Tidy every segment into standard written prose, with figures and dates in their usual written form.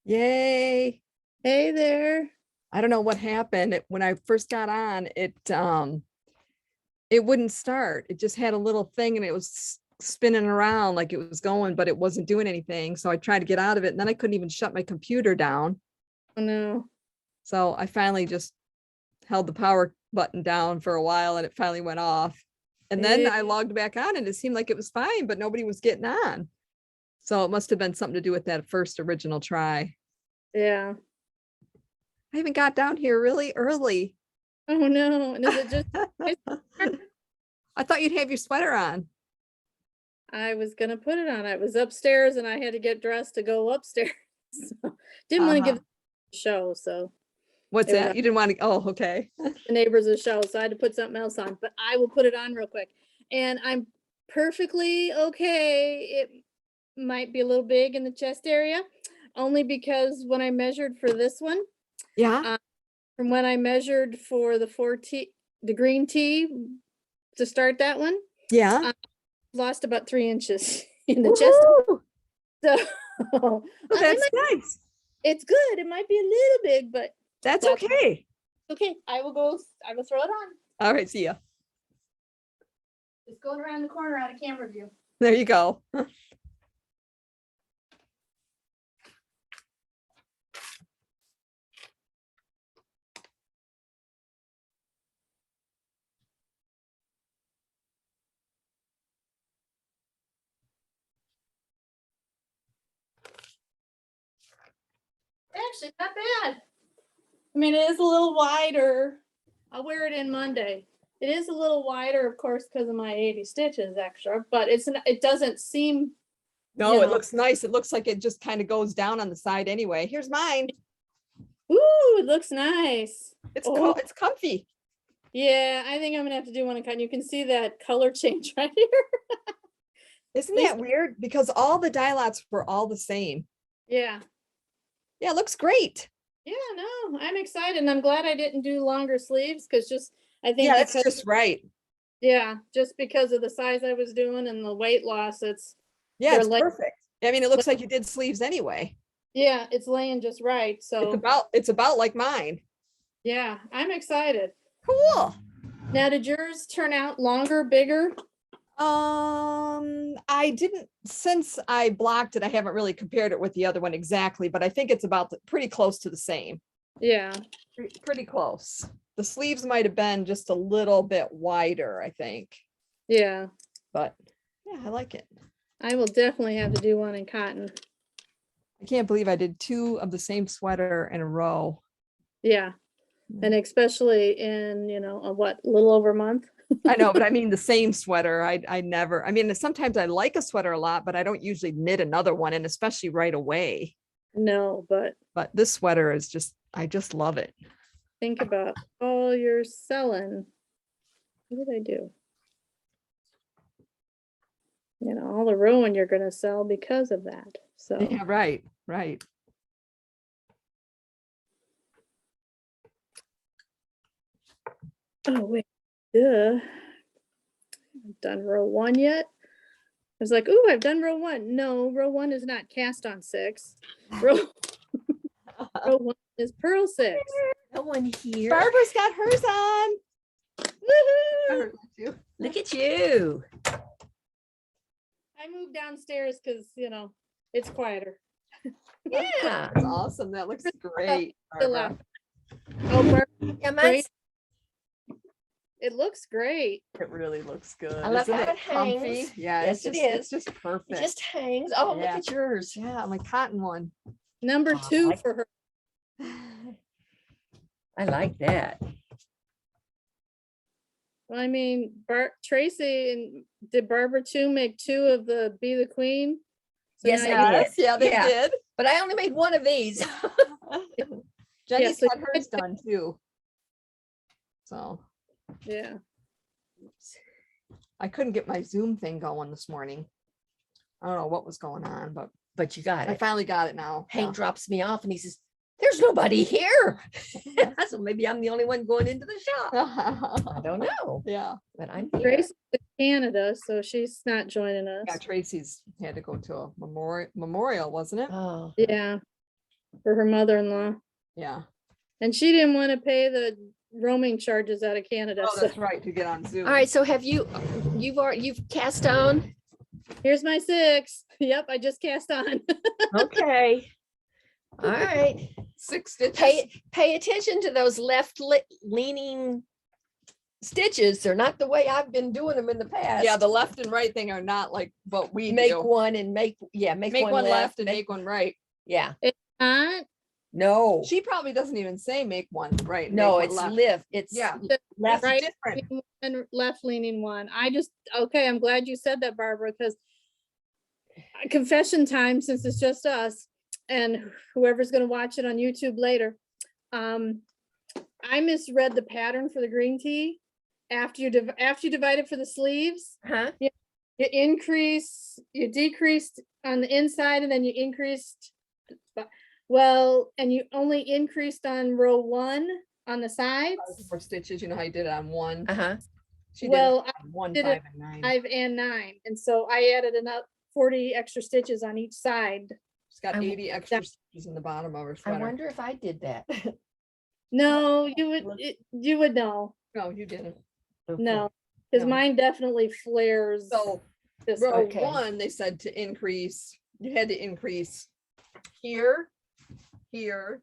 Yay. Hey there. I don't know what happened. When I first got on, it wouldn't start. It just had a little thing and it was spinning around like it was going, but it wasn't doing anything. So I tried to get out of it and then I couldn't even shut my computer down. Oh no. So I finally just held the power button down for a while and it finally went off. And then I logged back on and it seemed like it was fine, but nobody was getting on. So it must have been something to do with that first original try. Yeah. I even got down here really early. Oh no. And is it just I thought you'd have your sweater on. I was gonna put it on. I was upstairs and I had to get dressed to go upstairs. So didn't want to give the show, so What's it was that? You didn't want to, oh, okay. the neighbors a show, so I had to put something else on, but I will put it on real quick. And I'm perfectly okay. It might be a little big in the chest area, only because when I measured for this one, Yeah. from when I measured for the green tea to start that one, Yeah. lost about 3 inches in the chest. Woo! So Oh, that's nice. it's good. It might be a little big, but That's okay. okay. I will throw it on. All right. See ya. Just going around the corner out of camera view. There you go. Actually, not bad. I mean, it is a little wider. I'll wear it in Monday. It is a little wider, of course, because of my 80 stitches extra, but it doesn't seem. No, it looks nice. It looks like it just kind of goes down on the side anyway. Here's mine. Ooh, it looks nice. It's comfy. Yeah, I think I'm gonna have to do one in cotton. You can see that color change right here. Isn't that weird? Because all the dye lots were all the same. Yeah. Yeah, it looks great. Yeah, no, I'm excited and I'm glad I didn't do longer sleeves because I think that's just right. Yeah, just because of the size I was doing and the weight loss, it's perfect. I mean, it looks like you did sleeves anyway. Yeah, it's laying just right. So it's about like mine. Yeah, I'm excited. Cool. Now, did yours turn out longer, bigger? I didn't, since I blocked it, I haven't really compared it with the other one exactly, but I think it's about pretty close to the same. Yeah. Pretty close. The sleeves might have been just a little bit wider, I think. Yeah. But yeah, I like it. I will definitely have to do one in cotton. I can't believe I did 2 of the same sweater in a row. Yeah. And especially in, a little over a month. I know, but I mean the same sweater. I never, I mean, sometimes I like a sweater a lot, but I don't usually knit another one, and especially right away. No, but this sweater is I just love it. Think about all you're selling. What did I do? All the ruin you're going to sell because of that. So yeah, right. Oh wait, I've done row 1 yet. I was like, ooh, I've done row 1. No, row 1 is not cast on 6. Row 1 is purl 6. No one here. Barbara's got hers on. Woohoo! Look at you. I moved downstairs because it's quieter. Yeah. That's awesome. That looks great. Barbara. Oh, Barbara, Yeah, mine's, it looks great. It really looks good. I love Isn't how it it hangs. comfy? Yeah, Yes, it is. It's just perfect. it just hangs. Oh, look Yeah. at yours. Yeah, my cotton one. Number Oh, I 2 like for her. I like that. Well, I mean, Tracy and did Barbara too make 2 of the Be the Queen? So Yes, now I did. Yeah, they Yeah. did. But I only made one of these. Jenny's so got hers done too. So yeah. I couldn't get my Zoom thing going this morning. I don't know what was going on, But you got I it. finally got it now. Hank drops me off and he says, there's nobody here. So maybe I'm the only one going into the shop. I don't know. Yeah. But I'm here. Tracy's in Canada, so she's not joining us. Yeah, Tracy's had to go to a memorial, wasn't it? Oh, Yeah. for her mother-in-law. Yeah. And she didn't want to pay the roaming charges out of Canada. Oh, So that's right, to get on Zoom. All right, so have you've cast on? here's my 6. Yep, I just cast on. Okay. All right. 6 stitches. Pay attention to those leaning stitches. They're not the way I've been doing them in the past. Yeah, the left and right thing are not like what we make do. one and make One left and make one right. yeah. Not No. She probably doesn't even say make one right. and No, make it's one left. lift. It's Yeah. left. right different. and left leaning one. Okay, I'm glad you said that, Barbara, because confession time, since it's just us and whoever's going to watch it on YouTube later. I misread the pattern for the green tea. After you divide it for the sleeves, Huh? you decreased on the inside and then you increased. And you only increased on row 1 on the sides. 4 stitches. You know how you did it on 1. Uh-huh. She Well, did it on 1, did 5, it and 9. 5 and 9. And so I added another 40 extra stitches on each side. She's got I- 80 extra stitches in the bottom of her I sweater. wonder if I did that. No, you would know. No, you didn't. No, because No. mine definitely flares. So this row way. Okay. 1, they said to increase, you had to increase here, here,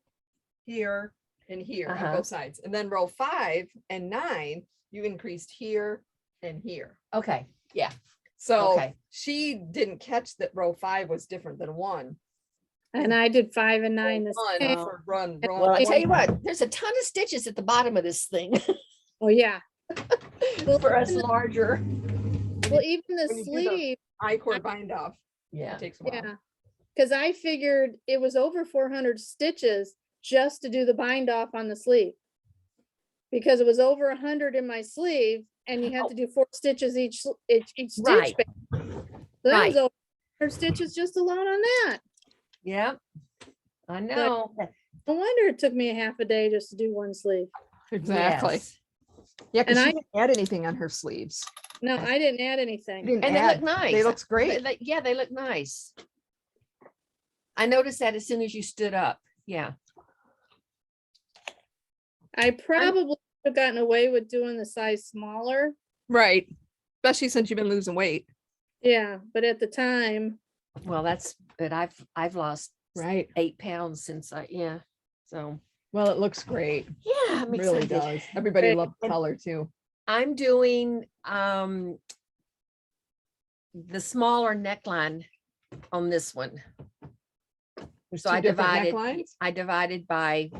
here, and here on Uh-huh. both sides. And then row 5 and 9, you increased here and here. Okay. Yeah. So Okay. she didn't catch that row 5 was different than 1. And I did 5 and 9 this Run, same. run. Well, I tell you what, there's a ton of stitches at the bottom of this thing Oh, yeah. for us larger. Well, even the When you do the- sleeve, I-cord bind off. Yeah. It takes a while. yeah. Because I figured it was over 400 stitches just to do the bind off on the sleeve. Because it was over 100 in my sleeve and you have to do 4 stitches each stitch. Right. So that was Right. over 100 stitches just alone on that. Yeah. I know. No wonder it took me a half a day just to do one sleeve. Exactly. Yes. Yeah, because And she I- didn't add anything on her sleeves. No, I didn't add She anything. didn't And they add. look nice. They looks great. Yeah, they look nice. I noticed that as soon as you stood up. Yeah. I probably have gotten away with doing the size smaller. Right. Especially since you've been losing weight. Yeah, but at the time, Well, but I've lost Right. 8 pounds since yeah. So Well, it looks great. yeah, I'm It really excited. does. Everybody Great. loved the color too. I'm doing the smaller neckline on this one. There's So two I different divided, necklines? I divided by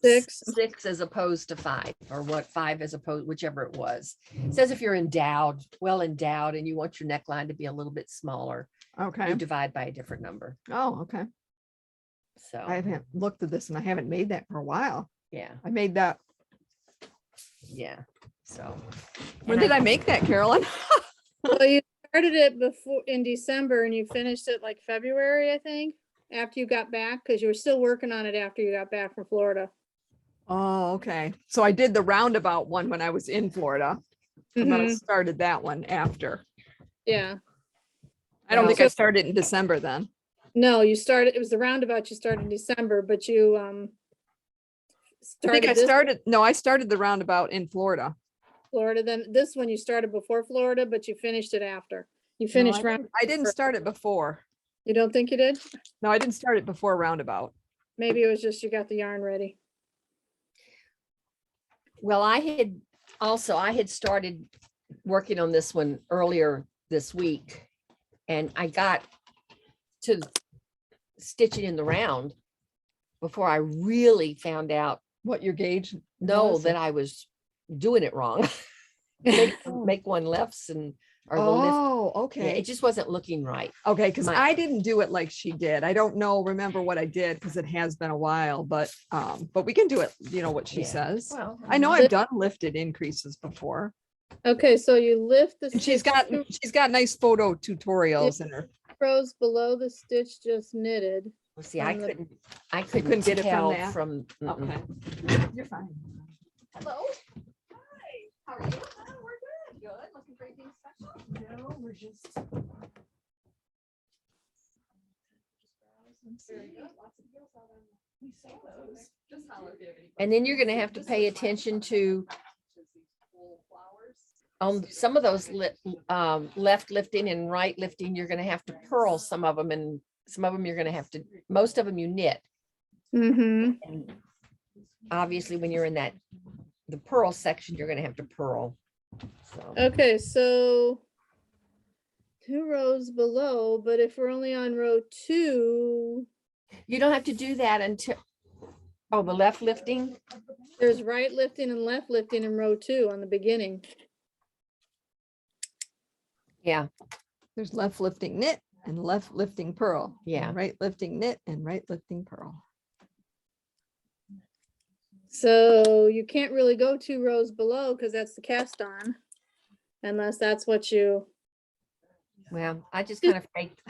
6. 6 as opposed to 5, or 5 as opposed, whichever it was. It says if you're well endowed and you want your neckline to be a little bit smaller, Okay. you divide by a different number. Oh, okay. So I haven't looked at this and I haven't made that for a while. yeah, I made that. yeah. So When and did I make that, Carolyn? Well, you started it before in December and you finished it like February, I think, after you got back, because you were still working on it after you got back from Florida. Oh, okay. So I did the roundabout one when I was in Florida. And then I Mhm. started that one after. Yeah. I don't Well- think I started in December then. No, it was the roundabout you started in December, but you I think I this started the roundabout in Florida. Florida, then this one you started before Florida, but you finished it after. You No, finished I round. didn't- I didn't start it before. You don't think you did? No, I didn't start it before roundabout. Maybe it was just you got the yarn ready. well, I had started working on this one earlier this week, and I got to stitch it in the round before I really found out What your gauge? was? that I was doing it wrong. Make one lefts or the lift. Oh, Yeah, okay. it just wasn't looking right. Okay, because my- I didn't do it like she did. I don't remember what I did because it has been a while, but we can do it, what she Yeah. says. Well, I know I've done lifted increases before. Okay, so you lift the And she's stitch got 2 nice photo tutorials in her. rows below the stitch just knitted. see, I on the- couldn't couldn't get it from tell that? from. Okay. You're fine. Hello. Hi. How are you? Oh, we're good. Good. Looking for anything special? No, we're just. Very good. Lots of deals out on And then you're gonna have to pay attention to on some of those left lifting and right lifting, you're gonna have to purl some of them, and some of them you're gonna have to, most of them you knit. Mm-hmm. And obviously, when you're in the purl section, you're gonna have to purl. So, Okay, so 2 rows below, but if we're only on row 2, you don't have to do that until, oh, the left lifting? there's right lifting and left lifting in row 2 on the beginning. Yeah, There's left lifting knit and left lifting purl. and Yeah. Right lifting knit and right lifting purl. So you can't really go 2 rows below because that's the cast on. Unless that's what you, well, I just kind of faked.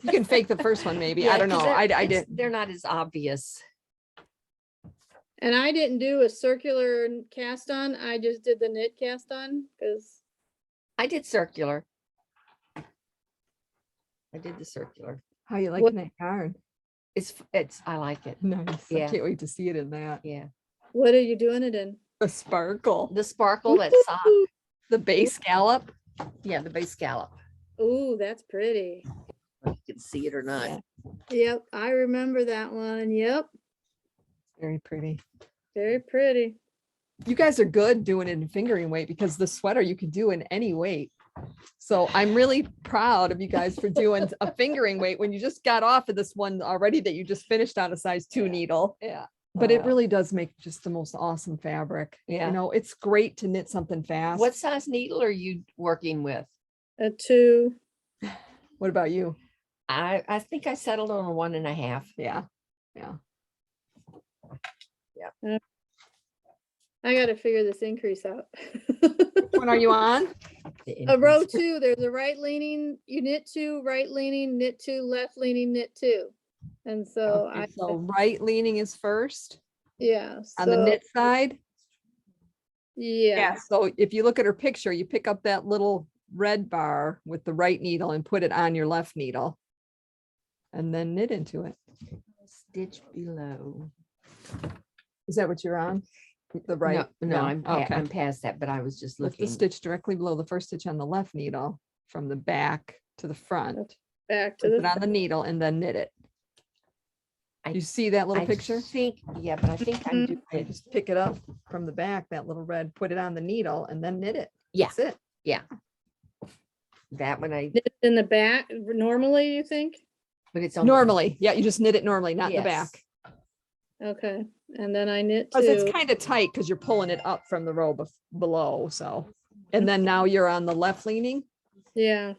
You can fake the first one, maybe. Yeah, I don't 'cause know. I it's- didn't. They're not as obvious. and I didn't do a circular cast on, I just did the knit cast on because, I did circular. I did the circular. How you What- liking that yarn? I like it. Nice. Yeah. I can't wait to see it in that. Yeah. what are you doing it in? The sparkle, The sparkle, that sock. Ooh, the base scallop. Yeah, the base scallop. ooh, that's pretty. If you can see it or not. Yeah. Yep, I remember that one. Yep, Very pretty. very pretty. You guys are good doing it in fingering weight because the sweater you can do in any weight. So I'm really proud of you guys for doing a fingering weight when you just got off of this one already that you just finished on a size 2 needle. Yeah. But it Wow. really does make just the most awesome fabric. Yeah. You know, it's great to knit something fast. What size needle are you working with? A 2. What about you? I think I settled on a 1.5. Yeah. Yeah. I gotta figure this increase out. Which one are you on? The A row increase. 2, there's a right leaning, you knit 2, right leaning, knit 2, left leaning, knit 2. And so Okay, so right leaning is first yeah. on the so- knit side. Yeah, So if you look at her picture, you pick up that little red bar with the right needle and put it on your left needle. And then knit into it. Stitch below. Is that what you're on? The right? No, I'm Okay. past that, but I was just Lift the looking. stitch directly below the first stitch on the left needle from the back to the front. back to Put it the, on the needle and then knit it. I- You see that little I picture? think, yeah, but I think I do. Okay, just pick it up from the back, that little red, put it on the needle and then knit it. Yeah, That's it. that one I, knit in the back, normally, you think? but it's on. the- Normally, yeah, you just knit it normally, not in the Yes. back. Okay, and then I knit Cause it's 2. kind of tight because you're pulling it up from the row below, so. And then now you're on the left leaning, Yeah,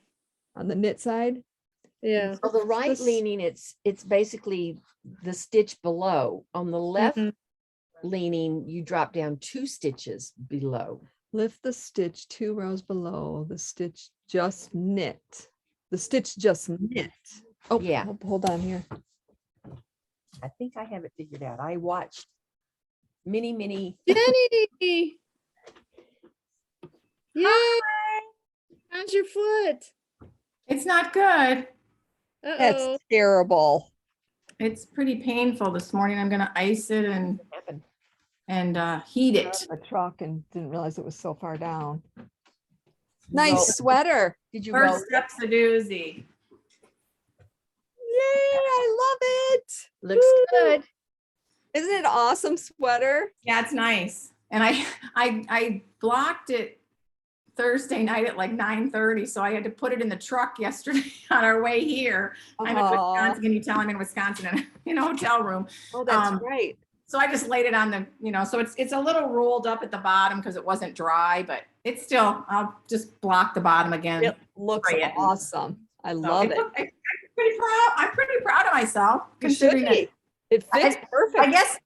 on the knit side. yeah. On the right this- leaning, it's basically the stitch below. On the left Mhm. leaning, you drop down 2 stitches below. Lift the stitch 2 rows below, the stitch just knit. The stitch just knit. Oh, Yeah. Hold on here. I think I have it figured out. I watched many. Jenny! Yay! How's your foot? It's not good. Uh-oh. That's terrible. It's pretty painful this morning. I'm gonna ice it Happened. and heat it. A truck and didn't realize it was so far down. Roll- Nice sweater. Did you roll? First step's a doozy. Yay, I love it. Looks good. Isn't it an awesome sweater? Yeah, it's nice. And I blocked it Thursday night at like 9:30, so I had to put it in the truck yesterday on our way here. I'm in Aw. Wisconsin. Can you tell I'm in Wisconsin in a hotel room? Oh, that's Um, great. So I just laid it on the, so it's a little rolled up at the bottom because it wasn't dry, but it's still, I'll just block the bottom again. It looks spray it. awesome. I So love it. I'm pretty proud of myself. You should considering that- be. It fits I perfect. guess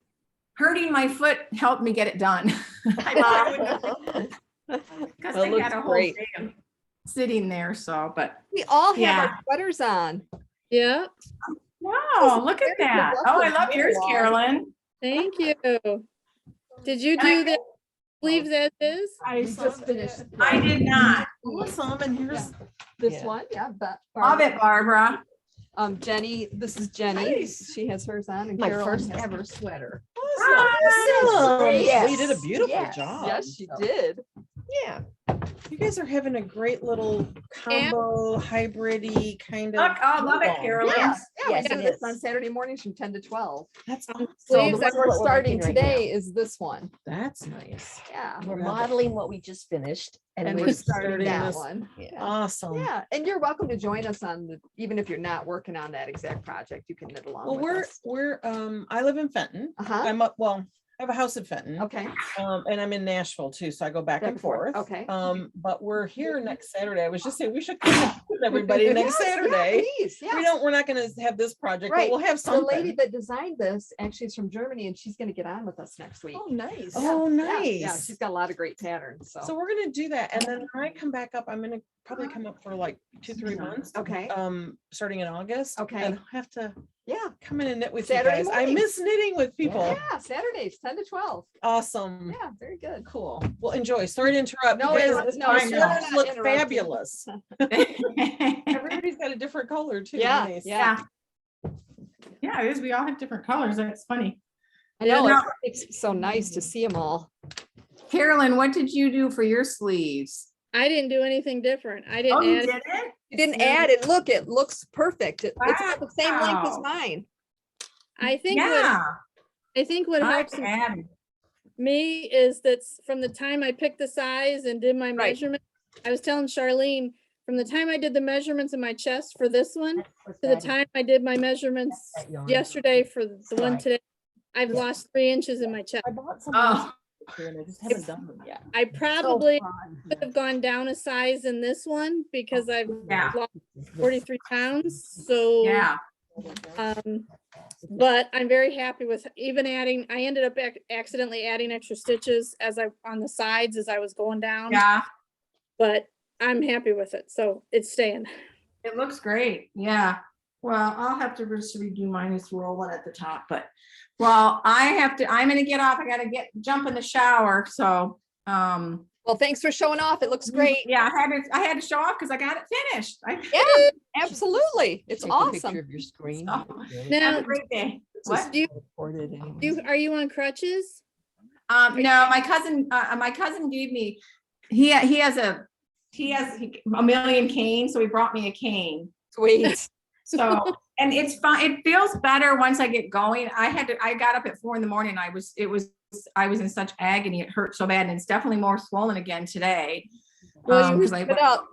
hurting my foot helped me get it done. I thought I wouldn't, because That I looks had a whole great. day of sitting there, so, but, We all have Yeah. our sweaters on. Yeah, wow, look at very that. good Oh, I luck love with yours, that. Carolyn. thank you. Did you And I do the sleeves as is? We just finished. I did not. Awesome, and here's This Yeah. one, yeah, but. Love it, Barbara. Jenny, this is Jenny. Nice. She has hers on and My Carolyn first has ever hers. sweater. Awesome. Yes. Well, you did a beautiful Yes. job. Yes, she did. Yeah. You guys are having a great little combo, hybrid-y kind of. Look, I love it, look. Carolyn. Yeah, we Yes, do it this is. on Saturday mornings from 10 to 12. That's Um, awesome. So the Sleeves, one that's we're what we're starting making right today is this one. That's nice. Yeah. We're Love it. modeling what we just finished And and we're we're starting starting that this. one. Yeah. Awesome. Yeah, and you're welcome to join us on the, even if you're not working on that exact project, you can knit along Well, with us. I live in Fenton. Uh-huh, I'm up, well, I have a house in Fenton. okay. And I'm in Nashville too, so I go back and forth. Okay. But we're here next Saturday. I was just saying we should come with everybody next Yes, yeah, Saturday. please, yeah. We're not gonna have this project, but Right. we'll have The lady something. that designed this actually is from Germany and she's gonna get on with us next week. nice. Yeah, Oh, yeah, Yeah, nice. she's got a lot of great patterns, So so. we're gonna do that. And then when I come back up, I'm gonna probably come up for like 2-3 months. Okay, Starting in August. Okay. And I'll have to yeah, come in and knit with Saturday you guys. I mornings. miss knitting with people. yeah, Saturdays, 10 to 12. Awesome. Yeah, very good. Cool. Well, enjoy. Sorry to interrupt. No, You guys- it's- no, your it's sweaters not look interrupting. fabulous. Everybody's got a different color too. Yeah, Nice. yeah. Yeah, it is. We all have different colors. That's funny. I know, Yeah. it's so nice to see them all. Carolyn, what did you do for your sleeves? I didn't do anything different. I Oh, didn't you add. did it? You didn't add it, look, it looks perfect. It's about the same length as Wow. mine. I think what, Yeah. I think what I helps added. me is that from the time I picked the size and did my Right. measurement, I was telling Charlene, from the time I did the measurements in my chest for this one to the time I did my measurements That yarn. yesterday for the one Right. today, I've Yeah. lost 3 inches in my chest. I bought some Oh, and I just haven't done them yet. I probably could have gone down a size in this one because I've yeah, lost 43 pounds. So, yeah. but I'm very happy with even adding, I ended up accidentally adding extra stitches on the sides as I was going down. Yeah, But I'm happy with it. So it's staying. it looks great. Yeah. Well, I'll have to just redo mine as roll one at the top, but, well, I'm gonna get off. I gotta jump in the shower. So, Well, thanks for showing off. It looks great. yeah, I had to show off because I got it finished. Yeah, absolutely. It's Take a picture awesome. of your screen. Oh. Now, Have a great day. What? do are you on crutches? No, my cousin gave me, he has a million canes, so he brought me a cane. Sweet. So, and it's fine. It feels better once I get going. I got up at 4 a.m. I was in such agony. It hurt so bad. And it's definitely more swollen again today. Well, you 'cause I- Get up.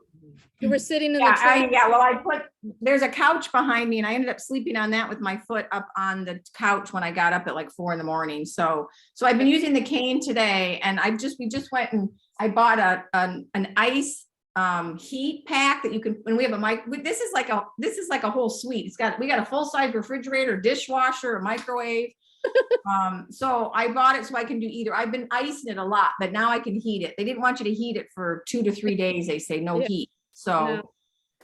You were sitting in the yeah, truck. there's a couch behind me and I ended up sleeping on that with my foot up on the couch when I got up at like 4 a.m. So I've been using the cane today and we just went and I bought an ice heat pack that you can, and we have a mic. This is like a whole suite. We got a full-size refrigerator, dishwasher, a microwave. So I bought it so I can do either. I've been icing it a lot, but now I can heat it. They didn't want you to heat it for 2 to 3 days. They say no Yeah. heat. So,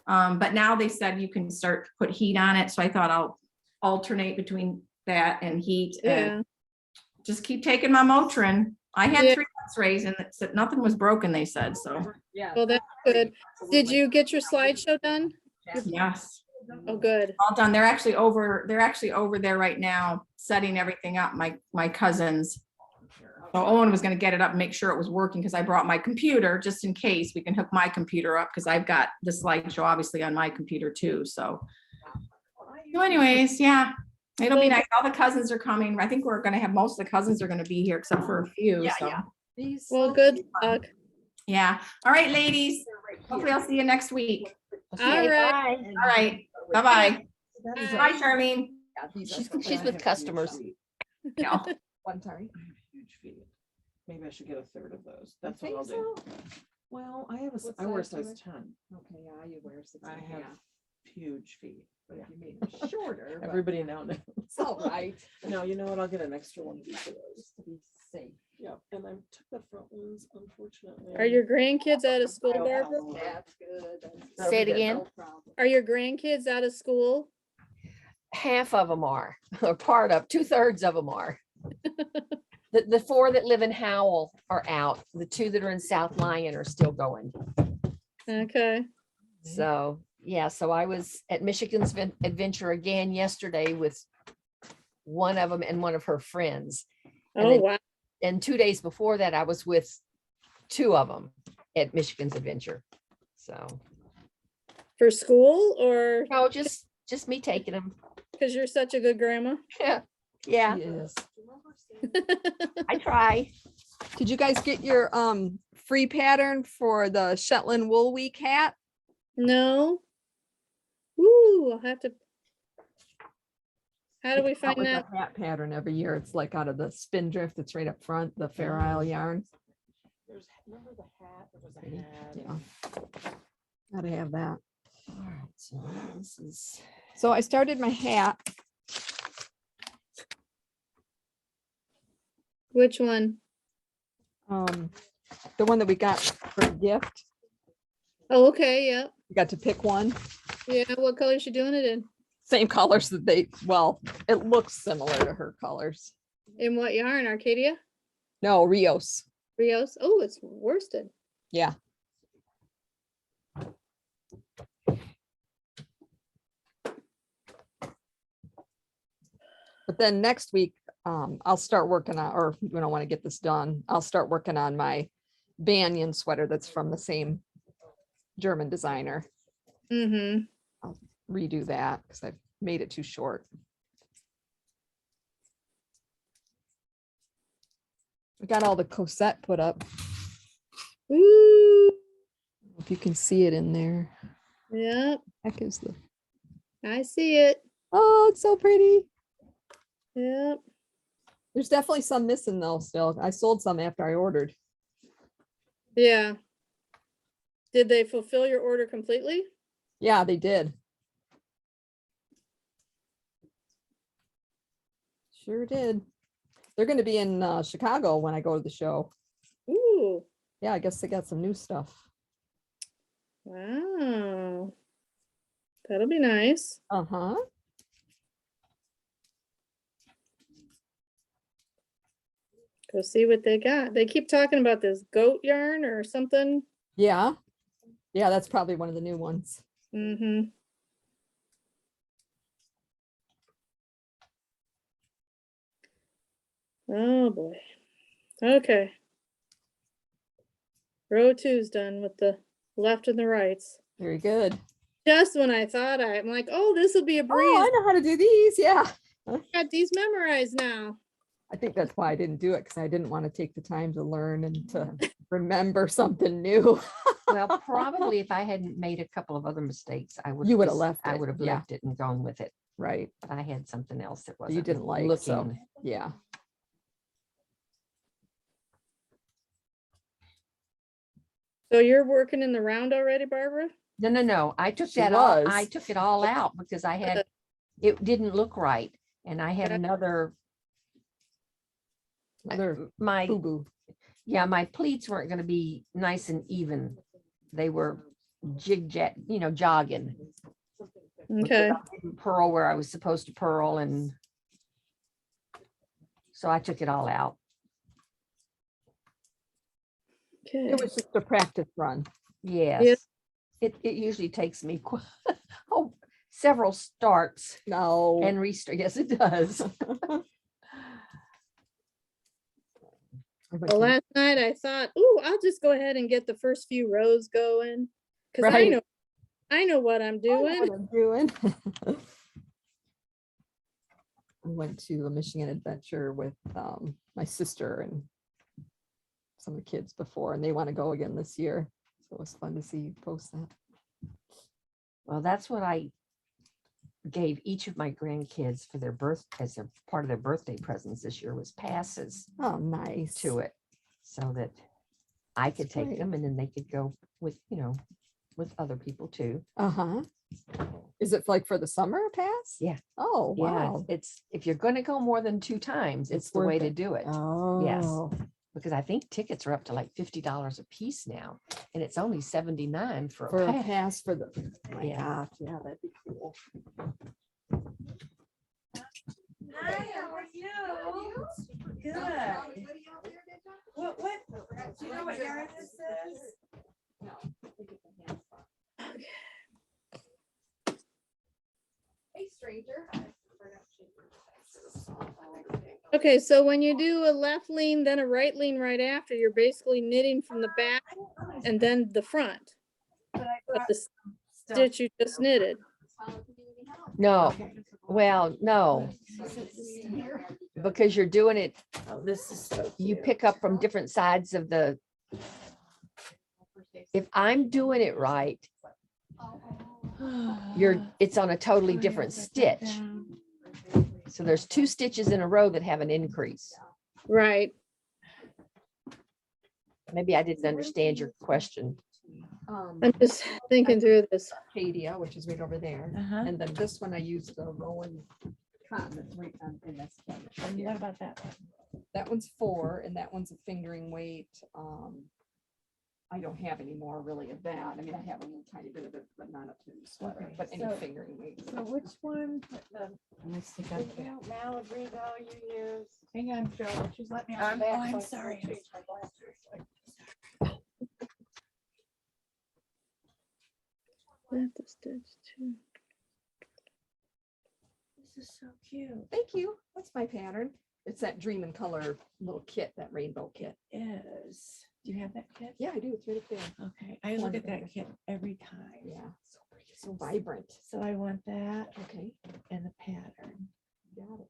but now they said you can start to put heat on it. So I thought I'll alternate between that and heat and Yeah. just keep taking my Motrin. I had Yeah. 3 X-rays and it said nothing was broken, they said, so, Yeah. Well, that's good. Did you get your slideshow done? yes. Oh, good. All done. They're actually over there right now, setting everything up, my cousins. So Owen was gonna get it up and make sure it was working, because I brought my computer, just in case we can hook my computer up, because I've got the slideshow obviously on my computer too, so. So anyways, yeah, it'll be nice. All the cousins are coming. I think we're gonna have, most of the cousins are gonna be here except for a few, Yeah, so. yeah. Well, good luck. Yeah. All right, ladies. Hopefully I'll see you next week. All right. All right. Bye-bye. That is Bye, Charlene. She's with customers. No. One, sorry. I have huge feet. Maybe I should get a third of those. That's what Think I'll do. so? Well, I have What I wear size do you size 10. Okay, yeah, you wear 16. I have huge feet. But Yeah. if you made them shorter, but Everybody now knows. it's all right. No, you know what? I'll get an extra one of each of those. To be safe. Yeah, and I took the front ones, unfortunately. Are your grandkids out of school, Oh, Barbara? wow. That's good. That's- Say it no again. problem. Are your grandkids out of school? Half of them are, or part of, 2/3 of them are. The 4 that live in Howell are out. The 2 that are in South Lyon are still going. Okay. So, yeah, so I was at Michigan's Adventure again yesterday with one of them and one of her friends. And Oh, then- wow. And 2 days before that, I was with two of them at Michigan's Adventure. So, For school or no, just me taking them. because you're such a good grandma? Yeah, yeah, Yes. I try. Did you guys get your free pattern for the Shetland Wool Week hat? No. Ooh, I'll have to. How do we Come out find with that? a hat pattern every year. It's like out of the Spindrift. It's right up front, the Fair Isle yarn. Remember the hat? There was a Pretty, hat. yeah. Gotta have that. All right, so this is, So I started my hat. Which one? The one that we got for a gift. Oh, okay, yeah. You got to pick one. Yeah, what color is she doing it in? Same colors that they, well, it looks similar to her colors. In what yarn? Arcadia? No, Rios. Rios? Oh, it's worsted. Yeah. But then next week, I'll start working on, or we don't want to get this done. I'll start working on my Banyan sweater that's from the same German designer. Mm-hmm. Redo that because I've made it too short. We got all the Cosette put up. Ooh, If you can see it in there. yep, Heck is the, I see it. oh, it's so pretty. Yep. There's definitely some missing though still. I sold some after I ordered. Yeah. Did they fulfill your order completely? Yeah, they did. Sure did. They're going to be in Chicago when I go to the show. Ooh, Yeah, I guess they got some new stuff. wow. That'll be nice. Uh-huh. Go see what they got. They keep talking about this goat yarn or something. Yeah. Yeah, that's probably one of the new ones. Mm-hmm. Oh, boy. Okay. Row two's done with the left and the rights. Very good. Just when I thought I'm like, oh, this will be a breeze. Oh, I know how to do these. Yeah. Got these memorized now. I think that's why I didn't do it because I didn't want to take the time to learn and to remember something new. well, probably if I hadn't made a couple of other mistakes, I would. You would've left I it, would have yeah. left it and gone with it. Right. But I had something else that You wasn't didn't like, so looking. yeah. So you're working in the round already, Barbara? No, no, no. I took She that all, I was. took it all out because I had, it didn't look right. And I had Okay. another, Another my, boo-boo. yeah, my pleats weren't gonna be nice and even. They were jig-jag, jogging. Okay. Didn't Purl where I was supposed to purl, and so I took it all out. Okay. It was just a practice run. Yes. It usually takes me several starts No. and restart. Yes, it does. Well, last night I thought, ooh, I'll just go ahead and get the first few rows going. Cause Right. I know what I'm doing. I'm doing. I went to a Michigan adventure with my sister and some of the kids before, and they want to go again this year. So it was fun to see you post that. Well, that's what I gave each of my grandkids for their as their part of their birthday presents this year was passes Oh, nice. to it, so that I could take great. them and then they could go with, with other people too. Uh-huh. Is it like for the summer pass? Yeah. Oh, Yeah, wow. it's if you're going to go more than 2 times, it's the worth way to it. do it. Oh. Because I think tickets are up to like $50 a piece now, and it's only $79 for For a a pass. pass for the, oh my Yeah. gosh, yeah, that'd be cool. Hi, how are you? Good. What, do you know what yarn this is? Okay, so when you do a left lean, then a right lean right after, you're basically knitting from the back and then the front. But the stitch you just knitted. No, well, no, because you're doing it, Oh, this is so you cute. pick up from different sides of the, if I'm doing it right, it's on a totally different stitch. So there's 2 stitches in a row that have an increase. Right. Maybe I didn't understand your question. I'm just thinking through this. Acadia, which is right over there. Uh-huh. And then this one I used the Rowan cotton that's right on in this one. right And here. what about that? That one's 4 and that one's a fingering weight. I don't have any more really of that. I mean, I have a little tiny bit of it, but not up to the sweater, Okay, but any so- fingering weight. So which one? Let me stick up there. Malabrigo you use? Hang on, Joe. She's let me. Oh, I'm sorry. That's a stitch too. This is so cute. Thank you. That's my pattern. It's that Dream in Color little kit, that rainbow kit. Is, do you have that kit? Yeah, I do. It's right up there. Okay, I look at that kit every time. Yeah, so pretty, so vibrant. So I want that Okay, and the pattern. got it.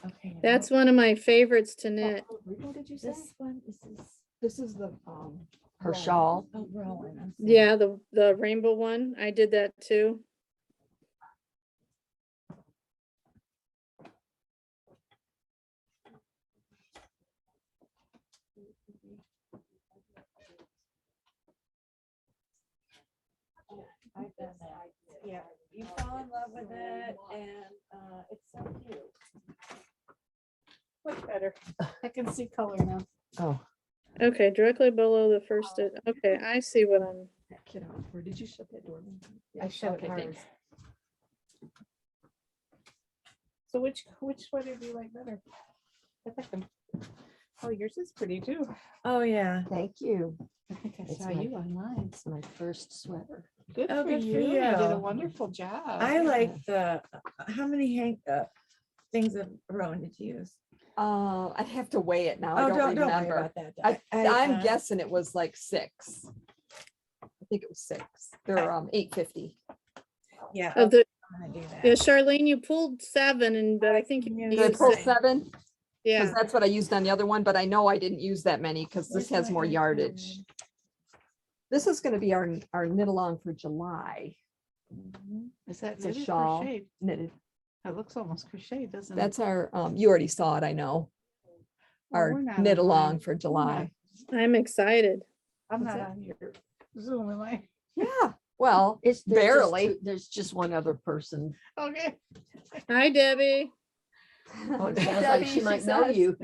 Okay. and That's one of my favorites to knit. Oh, Rico, did you say? This one, this is, This is the, Her Rowan. shawl. oh, Rowan. I'm sorry. Yeah, the rainbow one. I did that too. I've done that. Yeah, you fall in love with it and it's so cute. Much better. I can see color now. Oh, Okay, directly below the first stitch. Okay, I see what I'm. that kit off. Where did you shut that door? I shut Okay, hers. thanks. So which sweater do you like better? I think oh, yours is pretty too. Oh, yeah. thank you. I think I It's saw my- you online. It's my first sweater. Good Oh, for good for you. You did a you. wonderful job. I like the, how many things of Rowan did you use? I'd have to weigh it now. I Oh, don't don't worry remember. about that. I'm guessing it was like 6. I think it was 6. They're 850. Yeah, Of the, I'm gonna do yeah, that. Charlene, you pulled 7 and, but I think you Yeah, Did I used pull Yes. 7? Because yeah. that's what I used on the other one, but I know I didn't use that many because this Where's has my more iPad? yardage. This is gonna be our knit along for July. Mhm. Is that It's a knitted or shawl. crocheted? Knitted. It looks almost crocheted, doesn't it? That's our, you already saw it, I know. Well, Our we're not knit online. along for July. I'm excited. I'm What's not that? on your Zoom, am I? Yeah, well, It's there's just barely. there's just one other person. Okay. Hi, Debbie. Oh, it Hey, sounds like Debbie, she she might know says. you.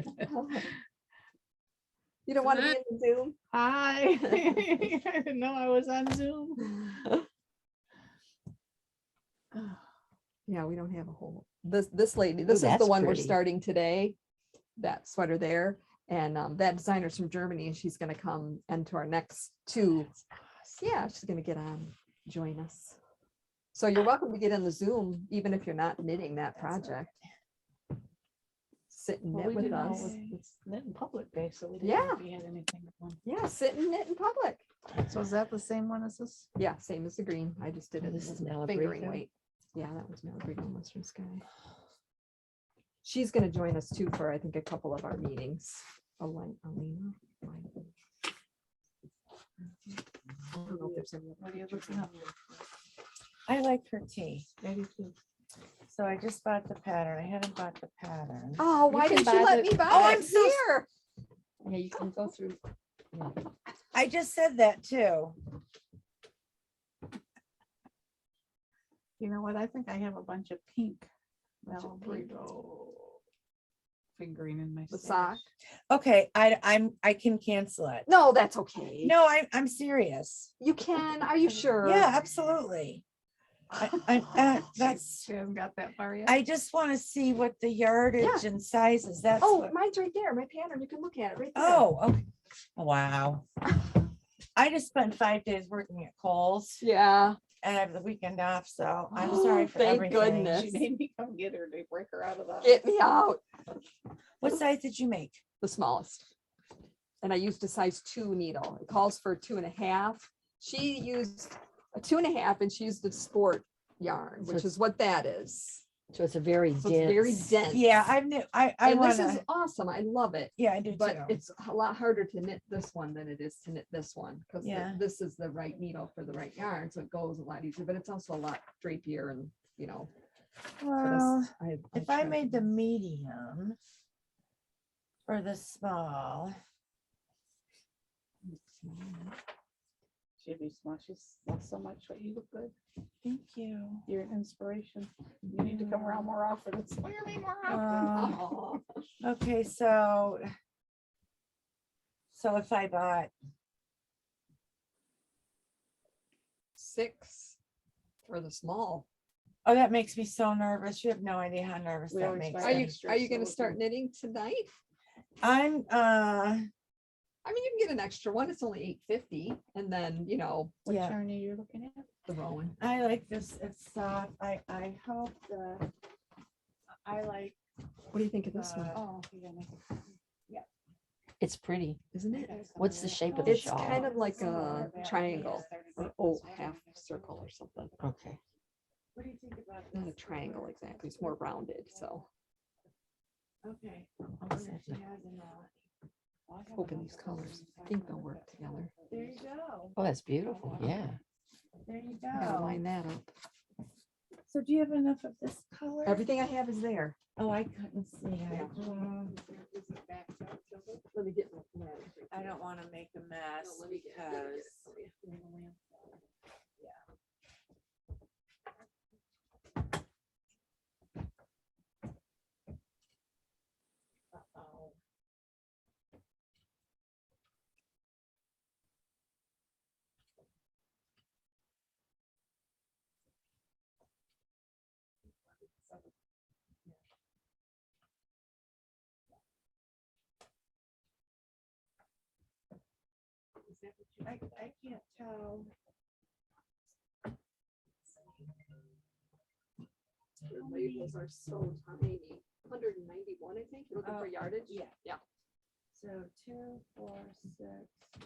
You don't want to be in the Zoom? Hi. I didn't know I was on Zoom. Yeah, we don't have a whole, this lady, this is the that's one we're pretty. starting today. That sweater there. And that designer's from Germany and she's gonna come into our next 2. Yeah, she's gonna get on, join us. So you're welcome to get in the Zoom, even if you're not knitting that project. Sit and Well, knit we with didn't know us. It's knit in public day, so we didn't Yeah. know if you had anything. on. Yeah, sit and knit in public. So is that the same one as this? Yeah, same as the green. I just did Oh, it. this is in Malabrigo? fingering weight. Yeah, that was Malabrigo and Western Sky. She's gonna join us too for, I think, a couple of our meetings. Alina. I don't know if there's any What other are you pictures looking on up? there. I like her tea. Maybe two. So I just bought the pattern. I haven't bought the pattern. Oh, why can didn't you buy let the- me buy Oh, it I'm so s- here? Yeah, you can go through. yeah. I just said that too. You know what? I think I have a bunch of pink. Bunch of pink. Malabrigo fingering in my. The stash. sock? Okay, I can cancel it. No, that's okay. No, I'm serious. You can. Are you sure? Yeah, absolutely. That's, She hasn't got that far yet. I just want to see what the yardage and sizes, that's Oh, what. mine's right there. My pattern. You can look at it right there. Oh, okay. Wow. I just spent 5 days working at Kohl's Yeah. and I have the weekend off, so I'm Oh, sorry for thank everything. goodness. She made me come get her to break her out of the. Get me out. What size did you make? the smallest. And I used a size 2 needle. It calls for 2.5. She used a 2.5 and she used a sport yarn, So which it's is what that is. So it's a very So it's very dense. dense. Yeah, I knew, I And this wanna, is awesome. I love it. yeah, I do But too. it's a lot harder to knit this one than it is to knit this one, because Yeah. this is the right needle for the right yarn, so it goes a lot easier, but it's also a lot drapier and, you know. for Well, this, if I tried made the to- medium for the small, She'd be smart. She's lost so much, but you look good. thank you. You're an inspiration. You need to come around more often. Inspire me more often. Uh, Aw. Okay, so if I bought, 6 for the small. oh, that makes me so nervous. You have no idea how nervous We that always makes buy Are you, me. extra, are you so gonna we start can- knitting tonight? I'm, I mean, you can get an extra one. It's only $8.50, and then, you know, What yeah. yarn are you looking at? the Rowan. I like this. It's soft. I hope I like, What do you think of this one? Oh, you gotta make it. It's pretty. Isn't it? What's the shape of the It's shawl? kind of like a triangle, or half circle or something. Okay. what do you think about Not a this? triangle exactly. It's more rounded, so Okay. I wonder if she has enough. hoping these colors, I think they'll work together. There you go. Oh, that's beautiful. Yeah. There you I gotta go. line that up. So do you have enough of this color? Everything I have is there. Oh, I couldn't see it. Yeah. Let me get. I don't want to make a mess because. Uh-oh. I can't tell. Your labels are so tiny. 191, I think. You're looking for Oh, yardage? yeah. Yeah, So 2, 4, 6,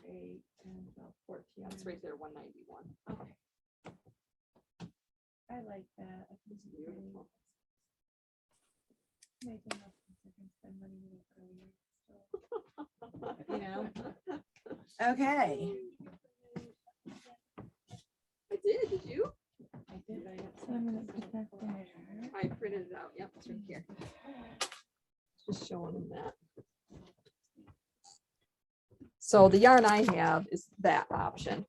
8, 10, 12, 14. that's right there, 191. Okay. I like that. I think it's Beautiful. Make enough so I can spend money with it, you know? Okay. I did you? I did. So I'm gonna put that there. I printed it out. Yep, it's right here. Just showing them that. So the yarn I have is that option.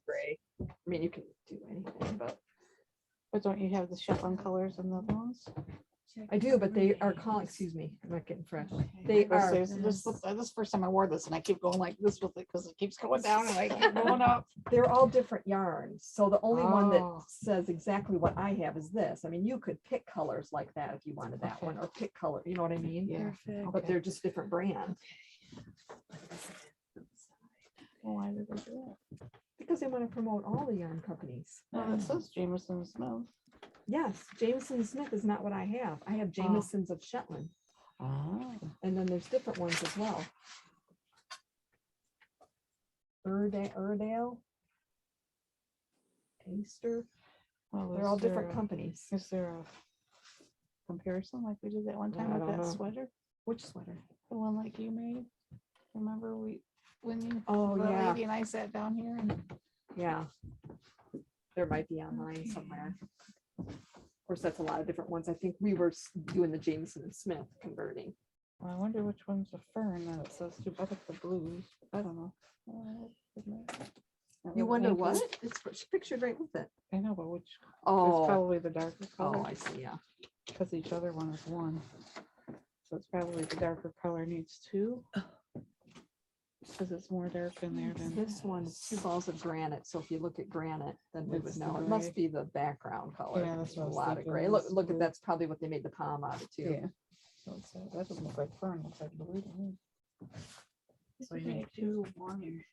Gray. I mean, you can do anything, but But don't you have the Shetland colors and the other ones? I do, but they are calling, excuse me, I'm not getting fresh. Okay. They I was are, gonna say, This is the first time I wore this and I keep going like this with it because it keeps going down and I keep going up. they're all different yarns. So the only one that Oh. says exactly what I have is this. I mean, you could pick colors like that if you wanted that Okay. one, or pick color, you know what I mean? Yeah. Perfect. But they're just different brands. Well, why did they do Because they want to promote all the yarn companies. that? It says Jameson Smith. Yes, Jameson Smith is not what I have. I have Jameson's of Shetland, Oh. and then there's different ones as well. Erdale. Taster, Well, they're all is there different a- companies. Is there a comparison like we did that one time I with don't that know. sweater? Which sweater? The one like you made? Remember when you, Oh, the yeah, lady and I sat down here and yeah. There might be online somewhere. Of course, that's a lot of different ones. I think we were doing the Jameson and Smith converting. well, I wonder which one's the fern that it says too. I think the blues. I don't know. That You little wonder pink what? one. It's pictured right with it. I know, but which, it's Oh, probably the darker oh, color, I see, yeah. because each other one is one. So it's probably the darker color needs two. Because it's more dark in there than. This one is 2 balls of granite, so if you look at granite, then we would It's the know. It must gray. be the background color. Yeah, that's There's what I a was lot of thinking, gray. was Look at blue. that's probably what they made the palm out of too. Yeah. So it's, that doesn't look like fern, it looks like blue to me. So you Okay. need two, one here.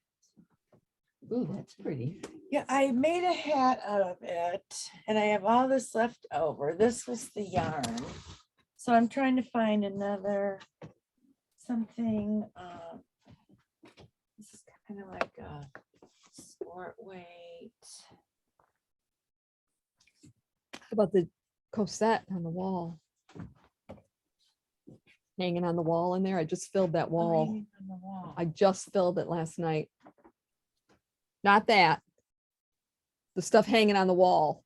Ooh, that's pretty. Yeah, I made a hat out of it and I have all this left over. This was the yarn. So I'm trying to find another something. This is kind of like a sport weight. How about the coset on the wall? Hanging on the wall in there. I just filled that Oh, wall. hanging on the wall. I just filled it last night. Not that. The stuff hanging on the wall.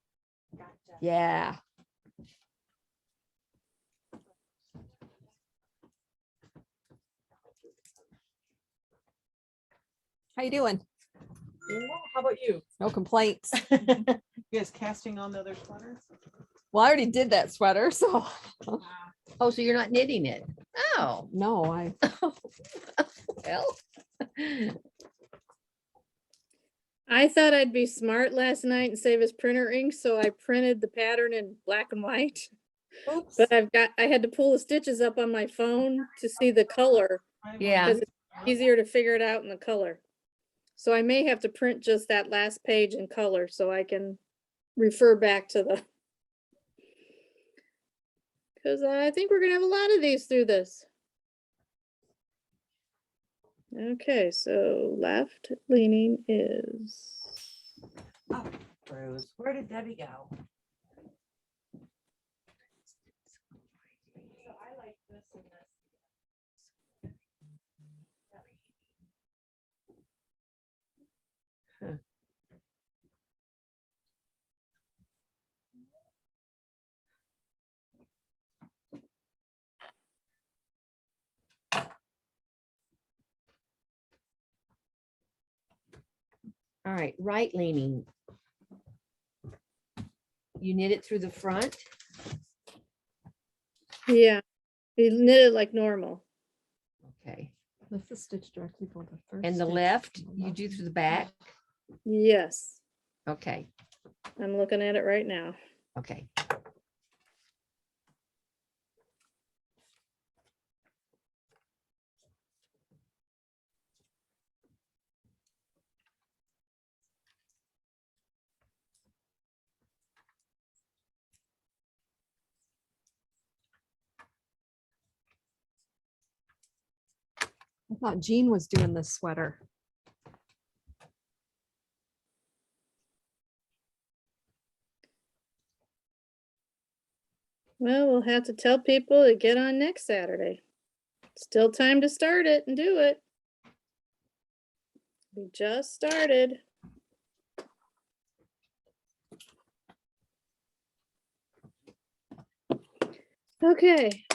Gotcha. Yeah. How you doing? Doing well. How about you? No complaints. You guys casting on the other sweaters? Well, I already did that sweater, so Oh, so you're not knitting it? Oh, no, I well. I thought I'd be smart last night and save us printer ink, so I printed the pattern in black and white. Oops. But I had to pull the stitches up on my phone to see the color, Yeah. because it's easier to figure it out in the color. So I may have to print just that last page in color so I can refer back to the. Because I think we're gonna have a lot of these through this. Okay, so left leaning is, Oh, Bruce, where did Debbie go? So I like this and this. All right, right leaning. You knit it through the front? yeah, we knit it like normal. Okay. lift the stitch directly below the first. And the stitch left, on the you left. do through the back? Yes, Okay, I'm looking at it right now. okay. I thought Jean was doing this sweater. Well, we'll have to tell people to get on next Saturday. Still time to start it and do it. We just started. Okay.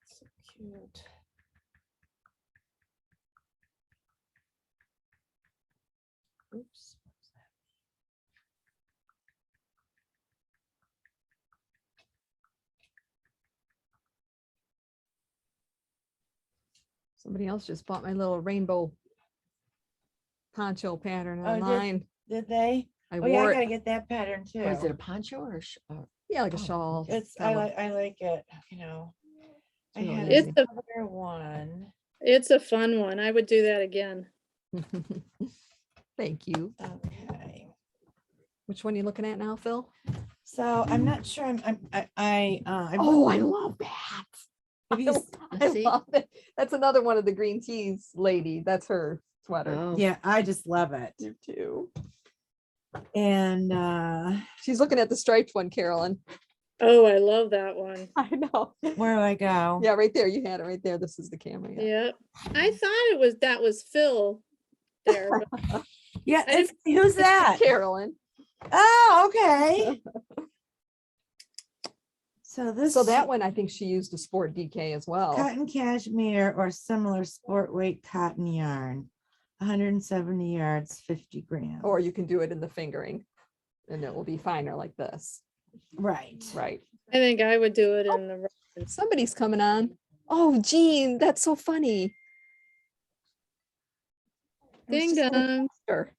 So cute. Oops. Somebody else just bought my little rainbow poncho pattern Oh, did- online. Did they? I Oh, yeah, I wore gotta it. get that pattern too. What is it, a poncho or? Yeah, like a Oh, shawl. It's, style. I like it, you know. I really had easy. another one. It's a fun one. I would do that again. Thank you. Okay. Which one are you looking at now, Phil? So I'm not sure, I Oh, I love that. have you s- I Let's see. love it. That's another one of the green teas lady. That's her sweater. Oh, yeah, I just love it. You too. And She's looking at the striped one, Carolyn. Oh, I love that one. I know. where do I go? Yeah, right there. You had it right there. This is the camera. Yeah. Yep. I thought that was Phil there. but Yeah, I it's, who's that? Carolyn. Oh, okay. So this. So that one, I think she used a sport DK as well. Cotton cashmere or similar sport weight cotton yarn, 170 yards, 50 grams. Or you can do it in the fingering and it will be finer like this. Right. Right. I think I would do it in the. Somebody's coming on. Oh, Jean, that's so funny. I was Ding just gonna dong. text her.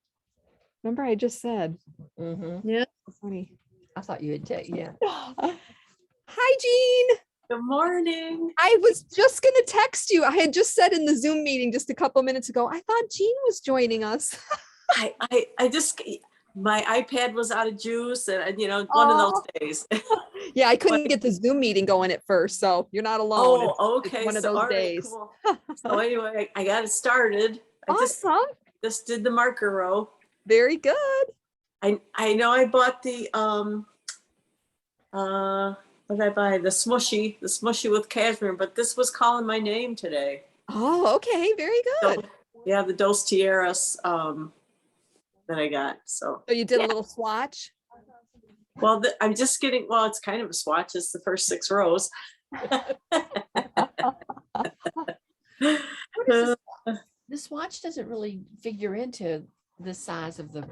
Remember I just said. mhm. Yeah. So funny. I thought you had taken, yeah. Hi, Jean. Good morning. I was just gonna text you. I had just said in the Zoom meeting just a couple minutes ago, I thought Jean was joining us. I just, my iPad was out of juice and, you know, one of those days. Yeah, I couldn't get the Zoom meeting going at first, so you're not alone. It's- Oh, it's okay. one of so, those all right, days. cool. So anyway, I got it started. I Awesome. just did the marker row. Very good. I know I bought the, what did I buy? The smushy with cashmere, but this was calling my name today. Oh, okay. Very So, good. yeah, the Dos Tierras, that I got, so. So you did a little swatch? Well, I'm just getting, well, it's kind of a swatch. It's the first 6 rows. The swatch doesn't really figure into the size of the,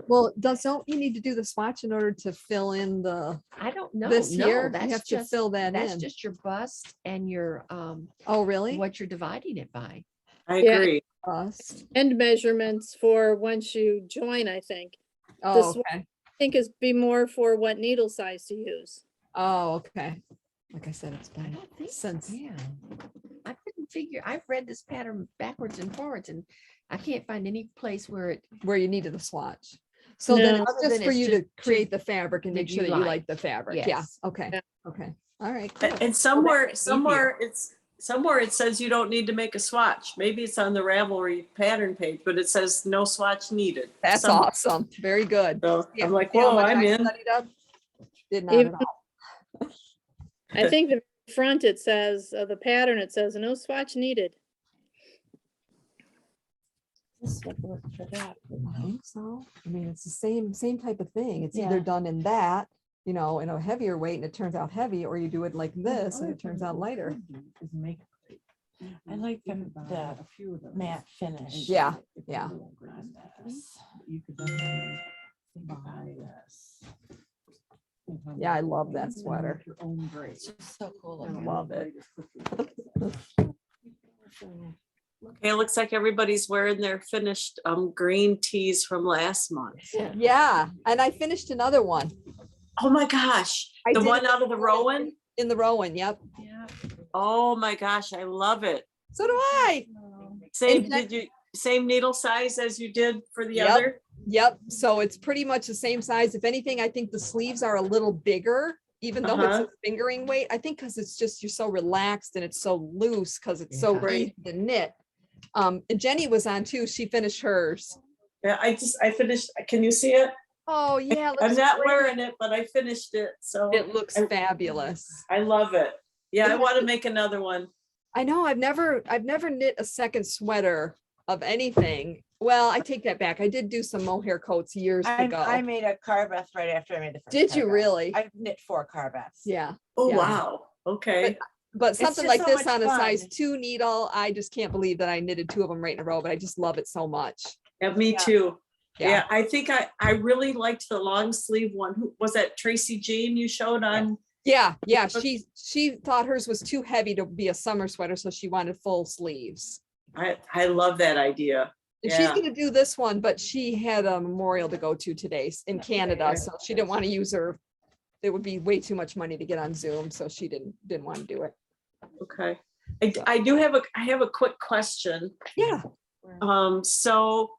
Well, don't you need to do the swatch in order to fill in the, I don't know. this No, year? You that's have to just, fill that that's in. just your bust and your, Oh, really? what you're dividing it by. I Yeah. agree. Bust. And measurements for once you join, I think. Oh, one- okay. I think is be more for what needle size to use. Oh, okay. Like I said, it's I been don't think, since. yeah. I couldn't figure, I've read this pattern backwards and forwards and I can't find any place where it, Where you needed a swatch. So then No. it's Other just than for it's you just to create the fabric and that make sure you that you like. like the fabric. Yeah, Yes. okay, Yeah. okay. All right. And cool. and somewhere easier. it says you don't need to make a swatch. Maybe it's on the Ravelry pattern page, but it says no swatch needed. That's Somewhere. awesome. Very good. So Yeah, I'm like, see how whoa, much I'm I in. studied up? Did not Even- at all. I think the front, it says, the pattern, it says no swatch needed. I think so. I mean, it's the same type of thing. It's Yeah. either done in that, you know, in a heavier weight and it turns out heavy, or you do it like this and it turns out lighter. I like the matte finish. Yeah, yeah. on this. Yeah, I love that sweater. It's just so cool. I looking. love it. Okay, it looks like everybody's wearing their finished green tees from last month. Yeah, and I finished another one Oh my gosh, I the did one it out of the Rowan. in the Rowan. Yep. Oh my gosh, I love it. So do I. Same, that- did you, same needle size as you did for the Yep. other? Yep. So it's pretty much the same size. If anything, I think the sleeves are a little bigger, even though it's a fingering weight. I think because it's just, you're so relaxed and it's so loose because it's so Yeah. great to knit. And Jenny was on too. She finished hers. Yeah, I finished, can you see it? Oh, yeah. I'm looks not great. wearing it, but I finished it, so It looks I- fabulous. I love it. Yeah, I Yeah. want to make another one. I know I've never knit a second sweater of anything. Well, I take that back. I did do some mohair coats years I ago. made a carbeth right after I made the first. Did you carbeth. really? I've knit 4 carbeths. Yeah. Oh, Yeah. wow, okay. But something just like so this much on a size fun. 2 needle, I just can't believe that I knitted 2 of them right in a row, but I just love it so much. Yeah, me Yeah. too. Yeah. Yeah, I think I really liked the long sleeve one. Who was that? Tracy Jean you showed on? Yeah, yeah. She thought hers was too heavy to be a summer sweater, so she wanted full sleeves. I love that idea. And she's Yeah. gonna do this one, but she had a memorial to go to today in Canada, Okay. so she didn't want to use her. It would be way too much money to get on Zoom, so she didn't want to do it. Okay. I do have a quick question. Yeah. So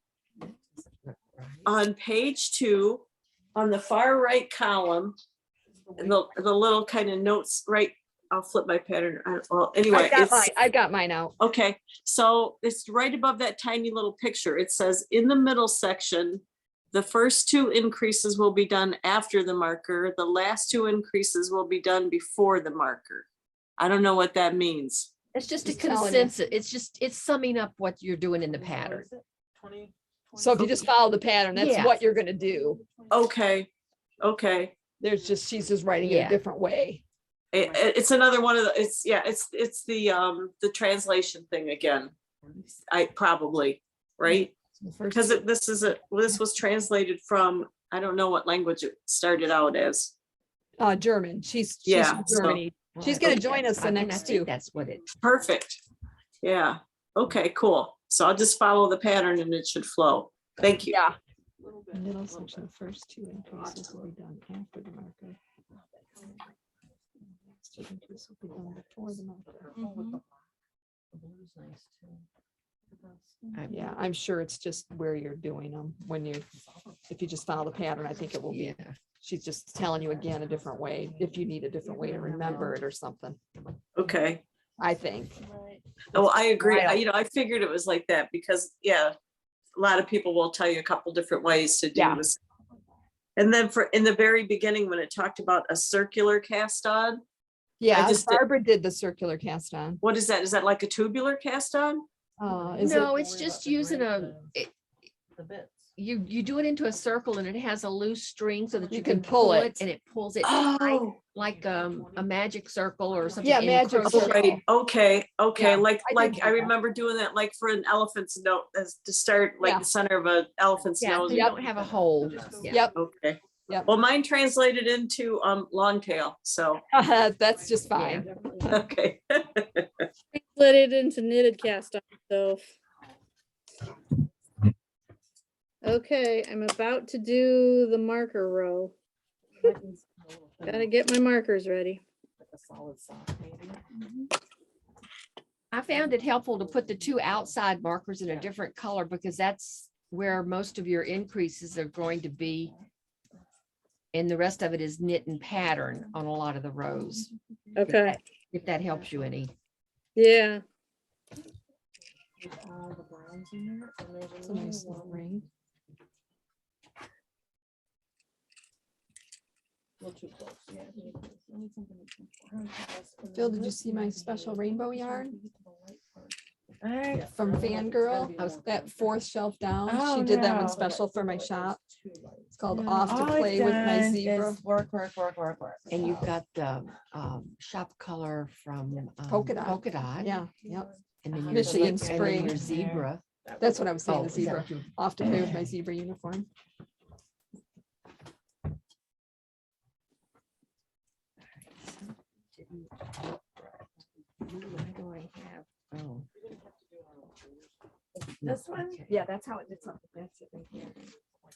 on page 2, on the far right column, and the little kind of notes, right? I'll flip my pattern. Well, anyway, I've got mine out. okay. So it's right above that tiny little picture. It says in the middle section, the first 2 increases will be done after the marker. The last 2 increases will be done before the marker. I don't know what that means. it's just a Just telling you. consensus. It's summing up what you're doing in the pattern. So if you just follow the pattern, that's Yeah. what you're gonna do. Okay, okay. She's just writing it a Yeah. different way. It's another one of the, it's the translation thing again. I probably, right? The first Because two. this was translated from, I don't know what language it started out as. German. She's Yeah, from so- Germany. She's Well, gonna join us the and I next think 2. That's what it, Perfect. Yeah, okay, cool. So I'll just follow the pattern and it should flow. Thank you. Yeah. The middle section, the first 2 increases will be done after the marker. This will be done before the marker. The blue's nice too. Yeah, I'm sure it's just where you're doing them when you, if you just follow the pattern, I think it will be. Yeah. She's just telling you again a different way, if you need a different way to remember it or something, Okay. I think. Oh, I agree. Wild. I figured it was like that because, yeah, a lot of people will tell you a couple different ways to do Yeah. this. And then in the very beginning, when it talked about a circular cast on, Yeah, just did- Barbara did the circular cast on. what is that? Is that like a tubular cast on? Is it? No, it's just using you do it into a circle and it has a loose string so that You you can can pull pull it. it and it pulls it tight, Oh, like a magic circle or something. Yeah, in magic crochet. circle. right. Okay. Okay. Yeah, Like, I did like do I that. remember doing that, like for an elephant's nose, as to start like Yeah. the center of an elephant's Yeah, so nose. you don't have a hole. Yeah. Yep, Okay. Yep. Well, mine translated into long tail. So, that's just fine. okay. Split it into knitted cast on, so. Okay, I'm about to do the marker row. Gotta get my markers ready. I found it helpful to put the two outside markers in a different color because that's where most of your increases are going to be. And the rest of it is knit and pattern on a lot of the rows. Okay, If that helps you any. yeah, It's a nice little ring. Phil, did you see my special rainbow yarn from Fangirl? I was that fourth shelf down. Oh, She did that no. one special for my shop. It's called No. Off to All Play I've with My done Zebra. is work. And you've got the shop color from Polka dot. Polka dot. Yeah, yep. And then your Michigan zebra- and then spring. your zebra. That's what I was saying, Oh, the is that zebra. what you- Off to Play with My Zebra uniform. Why do I have? Oh. This one? Yeah, that's how it did something. That's it right there.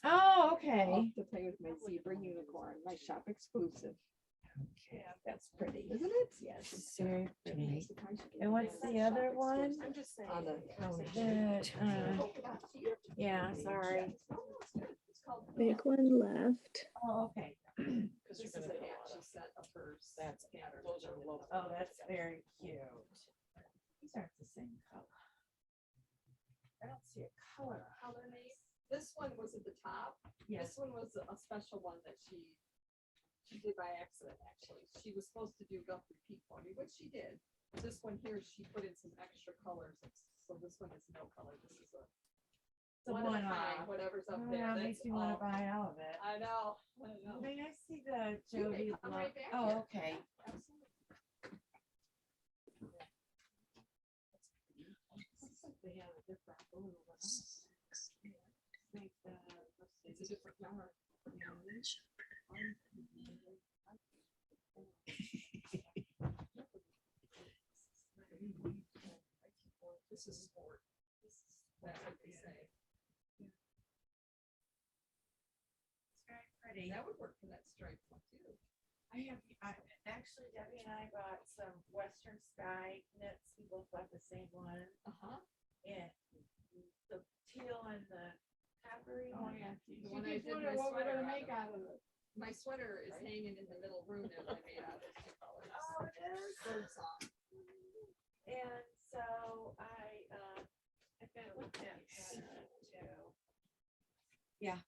Oh, okay. Off to Play with My Zebra unicorn, my shop exclusive. Yeah, that's pretty, isn't it? Yes. Very pretty. And what's the other one? I'm just saying. On the Yeah, sorry. big one left. Oh, okay. This is a hat she sent of hers. That's pattern. Oh, that's very cute. These aren't the same color. I don't see a color. This one was at the top. This one was a special one that she did by accident, actually. She was supposed to do Guthrie Peak for me, which she did. This one here, she put in some extra colors. So this one is no color. This is a The one of a one kind, off. whatever's up Oh, there. yeah, That's makes me want to all. buy all of it. I know. I know. May I see the You may Jody? come right back Oh, here. okay. Absolutely. They have a different blue. It's a different color. This is sport. That's what they say. Very pretty. That would work for that striped one too. Actually, Debbie and I bought some Western Sky knits. We both bought the same one. Uh-huh. And the teal and the coppery Oh, one. yeah. The She one I just did wondered my what we're sweater gonna make out out of it. My sweater is hanging in the middle room that I made out of those two colors. Oh, it is? Birdsong. And so I kind of looked at pattern too. Yeah.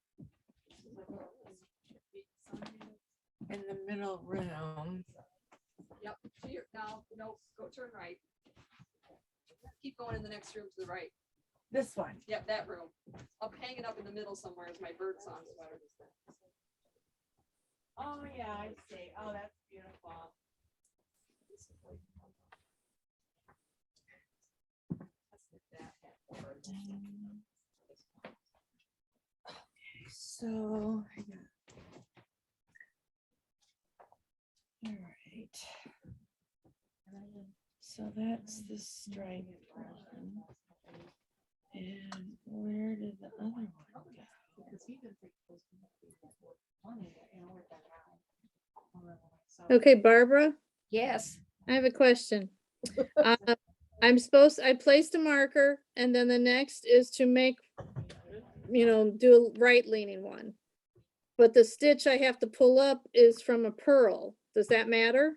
In the middle room. Yep, to your, no, go turn right. Keep going in the next room to the right. This one. Yep, that room. Up hanging up in the middle somewhere is my birdsong sweater. Oh, yeah, I see. Oh, that's beautiful. So. All right. So that's the stripe one. And where did the other one go? Okay, Barbara, Yes. I have a question. Uh, I placed a marker and then the next is to make, do a right leaning one. But the stitch I have to pull up is from a purl. Does that matter?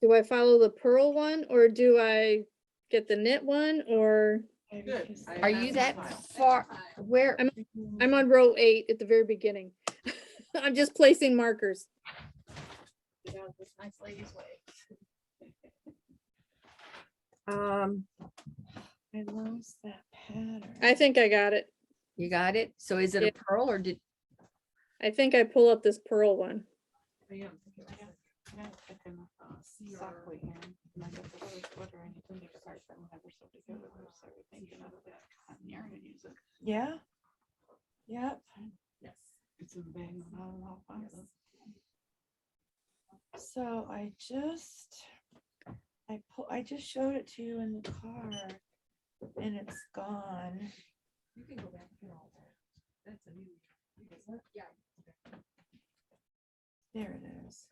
Do I follow the purl one or do I get the knit one or Are you that far? Where? I'm on row 8 at the very beginning. I'm just placing markers. I lost that pattern. I think I got it. You got it? So is it Yeah. a pearl or did, I think I pull up this purl one. Yeah. Yep. It's in the bag, and I'll find it. So I just showed it to you in the car and it's gone. There it is.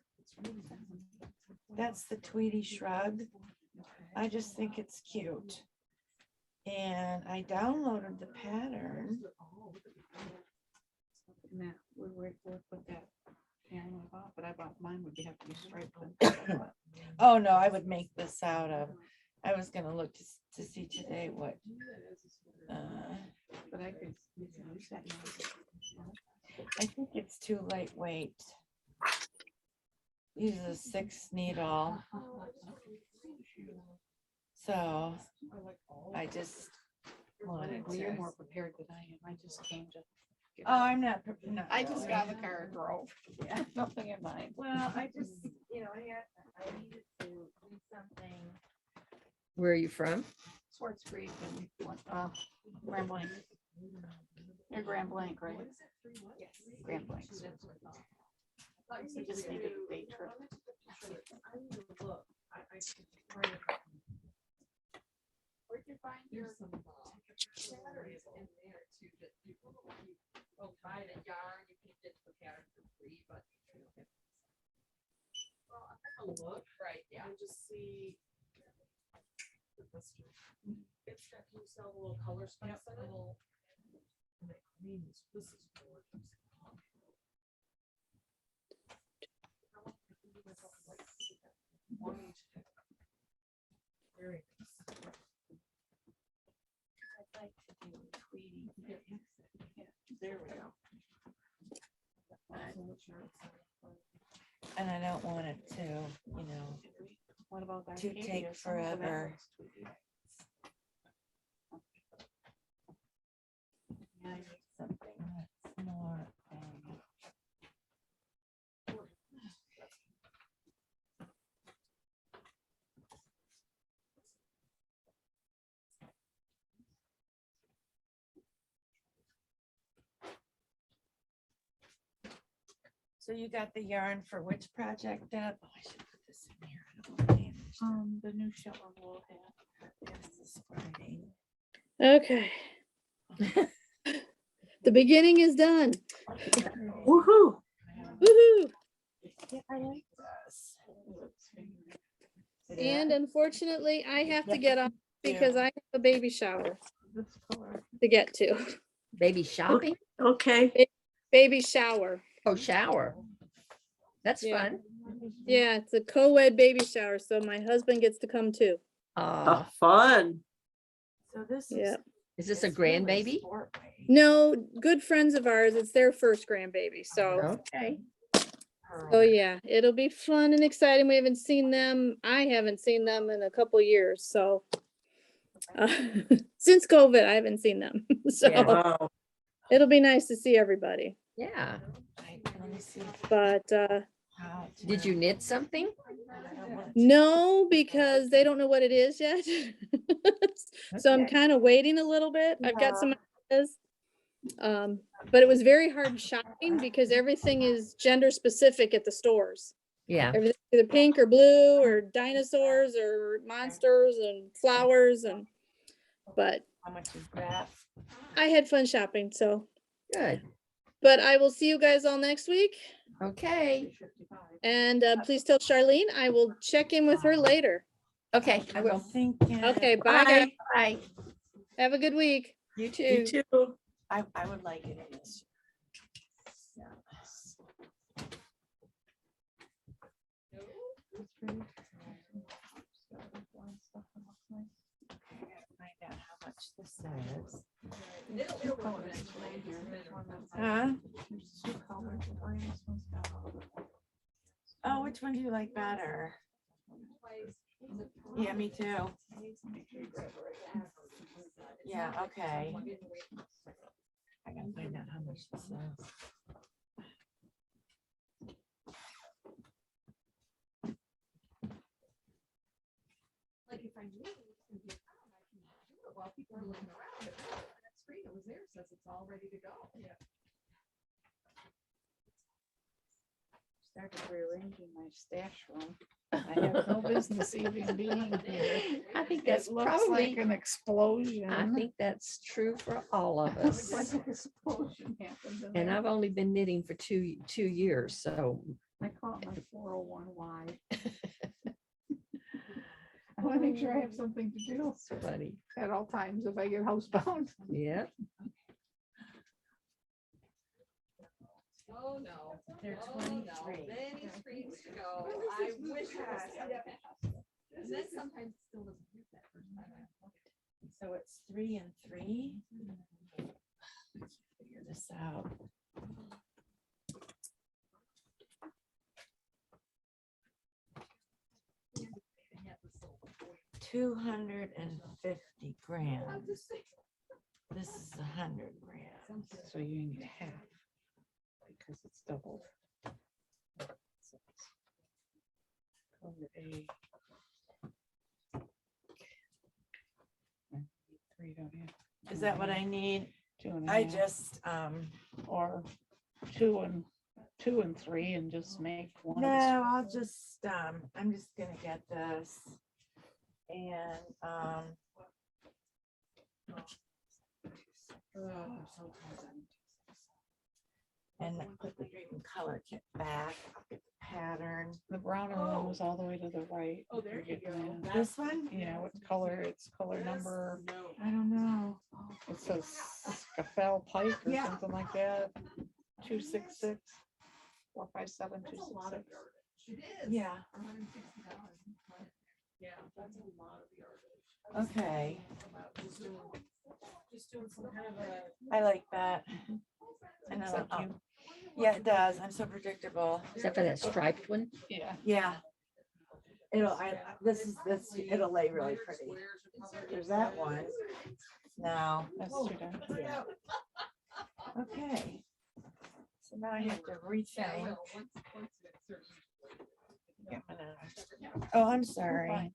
That's the Tweety shrug. I just think it's cute. And I downloaded the pattern. Nah, we'll put that pattern I bought, but I bought mine would have to be striped. Oh, no, I would make this out of, I was gonna look to see today what. But I could. use that now. I think it's too lightweight. Use a 6 needle. So I just wanted Well, you're to. more prepared than I am. I just came to. Oh, I'm not. not I just really. got in the car and drove. Yeah, nothing in mind. Well, I just, I needed to do something. where are you from? Swartz Creek and Grand Blanc. You're Grand Blanc, right? Yes. Grand Blanc. You just needed a day trip. Where'd you find your batteries in there too that people will buy the yarn, you can get the pattern for free, but. Well, I'm gonna look, right, yeah. Just see. It's got, you sell a little color spots in it. This is gorgeous. Very nice. I'd like to do a Tweety. There we go. And I don't want it to, What about To Arcadia? take Some of that forever. looks tweety. Yeah, I need something that's more. So you got the yarn for which project, Deb? Oh, I should put this in here. I don't wanna damage that. The new shower wall hat. This is Friday. Okay. The beginning is done. Woohoo. Woohoo! Yeah, I like this. And unfortunately, I have to Yep. get off because I have a baby shower This color. to get to. Baby shopping? Okay. Baby shower. Oh, shower. That's Yeah. fun. Yeah, it's a co-ed baby shower, so my husband gets to come too. Oh, Fun. So this is. Yeah. is this a it's really grandbaby? sport weight. No, good friends of ours, it's their first grandbaby, so. Okay. So yeah, it'll be fun and exciting. We haven't seen them. I haven't seen them in a couple years, so. Since COVID, I haven't seen them, so Yeah. Wow. it'll be nice to see everybody. Yeah. Let me see But how to- Did you knit something? I don't want to- no, because they don't know what it is yet. So I'm Okay. kind of waiting a little bit. I've got some ideas. But it was very hard shopping because everything is gender specific at the stores. Yeah. Everything either pink or blue or dinosaurs or monsters and flowers but How much is that? I had fun shopping, so. Good. But I will see you guys all next week. Okay. And please tell Charlene, I will check in with her later. Okay, I I'm will. thinking. Okay, bye guys. Bye. Have a good week. You You too. too. I would like it in this. Find out how much this is. Huh? Oh, which one do you like better? Yeah, me too. Yeah, okay. I gotta find out how much this is. Like if I knew it was gonna be a problem, I can do it while people are looking around. But no, that screen that was there says it's all ready to go. Yeah. Started rearranging my stash room. I have no business even being here. I think It that's looks probably, like an explosion. I think that's true for all of Looks us. like an explosion happened in And there. I've only been knitting for two years, so. I call it my 401Y. I want to make sure I have something to do It's funny. at all times if I get housebound. Yeah. Oh, no. They're Oh, no. 23. Many screens to go. I wish it was that fast. And then sometimes it still doesn't do that first time. I look at it. So it's 3 and 3. Figure this out. They have this little boy. 250 grams. I'm just saying. This is 100 grams. So you need half because it's doubled. Color A. 3, don't you? Is that what I need? 2.5. I just, Or 2 and 3 and just make one. no, I'll just, I'm just gonna get this. And, and put the dream color kit back. I'll get the pattern. The browner one was all the way to the right. Oh, there you go. This one? Yeah, what color? It's color number, I don't know. it says Scaffell Pike or Yeah. something like that. 266 457 266. It is. Yeah, $160. Yeah, that's a lot of yardage. okay. Just doing some kind of a. I like that. And Looks I like like, you. yeah, it does. I'm so predictable. Except for that striped one. Yeah. Yeah. This, it'll lay really pretty. There's that one. Now, That's too dark. yeah. Okay. So now I have to rethink. Oh, I'm sorry. Fine.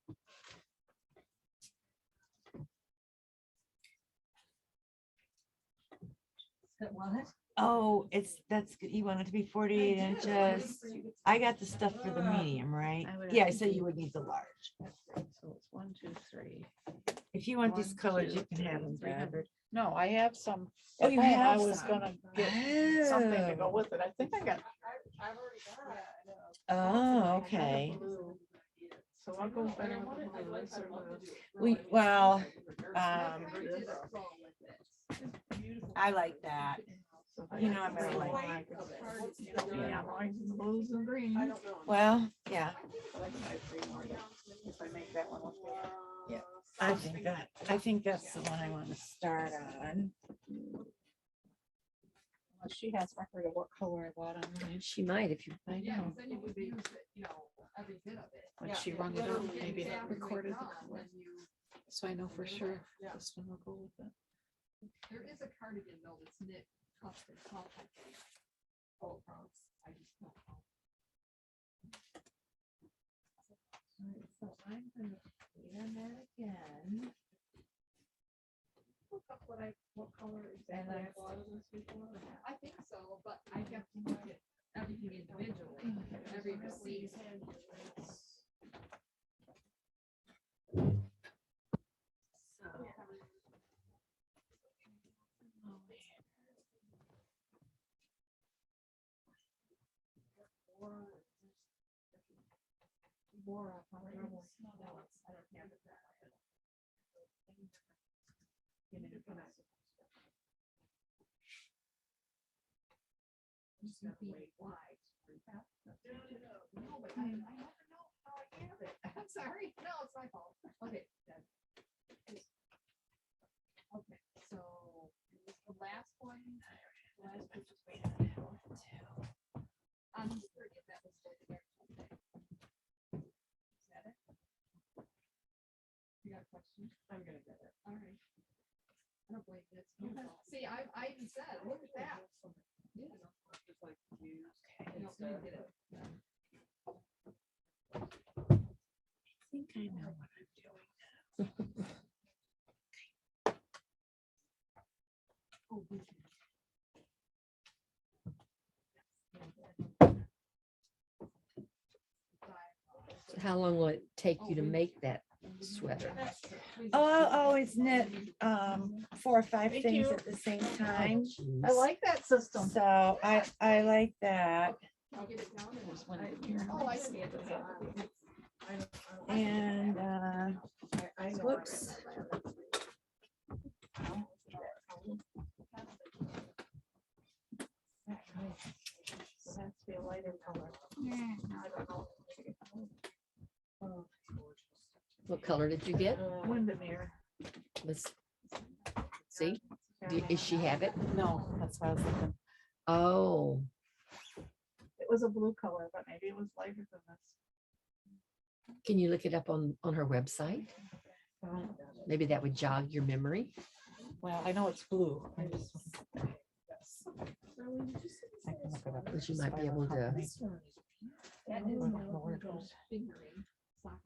Oh, that's good. You want it to be 48 inches. I got the stuff for the medium, right? I would Yeah, have so to you do- would need the large. So it's 1, 2, 3. If you want these 1, colors, 2, you can have them. 3, Brad. 300. No, I have some. Oh, at you home. I have was some. gonna get something to go with it. I think I got. Oh, okay. So what goes better with the blue? This or Well, the- I like that. So if I You got know I'm gonna blue, like I could- Yeah, whites and blues and greens. Well, yeah, But I can buy 3 more if I make that one look good. I think that's the one I want to start on. Unless she has record of what color I bought on. She might if you find Yeah, out. then you would use it, you know, every bit of it. When she rung it up, maybe it Yeah. recorded the And color. then you- So I know for sure Yeah. this one will go with it. There is a cardigan though that's knit custom. top, I think. Oh, across. I just don't know. Alright, so I'm gonna clear that again. Look up what color And exactly I- I bought this before. I think so, but I have to look at everything individually, every receipt. I'm sorry. No, it's my fault. Okay. Okay, so the last one. On the 30th, that was the actual day. Is that it? You got a question? I'm gonna get it. All right. I don't believe this. See, I even said, look at that. Yeah. No, you get it. I think I know what I'm doing. How long will it take you to make that sweater? Oh, I'll always knit 4 or 5 things at the same time. I like that system. So I like that. I'll get it down. There's one in here. Oh, I see it. And whoops. That's the lighter color. What color did you get? Windermere. Let's see. Is she have it? No, that's what I was thinking. Oh, It was a blue color, but maybe it was lighter than this. can you look it up on her website? Maybe that would jog your memory. Well, I know it's blue. I can look it up. But you might be able to. That is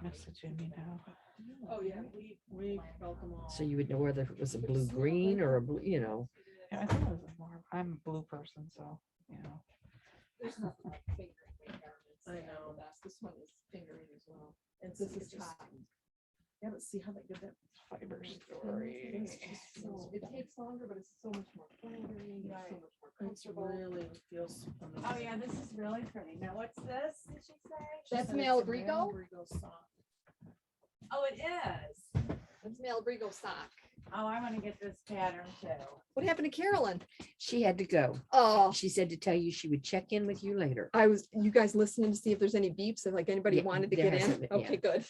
Messaging me now. Oh, yeah, we felt them all. So you would know whether it was a blue green or a blue, you know. Yeah, I think it was more, I'm a blue person, so, you know. There's nothing like fingering weight garments. I know. This one is fingering as well. And this is cotton. Yeah, but see how they did that fiber story. So it takes longer, but it's so much more flattering, it's so much more comfortable. Really feels. Oh yeah, this is really pretty. Now what's this? Did she say? That's Malabrigo? Oh, it is. It's Malabrigo sock. Oh, I want to get this pattern too. What happened to Carolyn? She had to go. Oh, She said to tell you she would check in with you later. you guys listening to see if there's any beeps, if like anybody Yeah, wanted to there get in? hasn't been, yeah. Okay, good.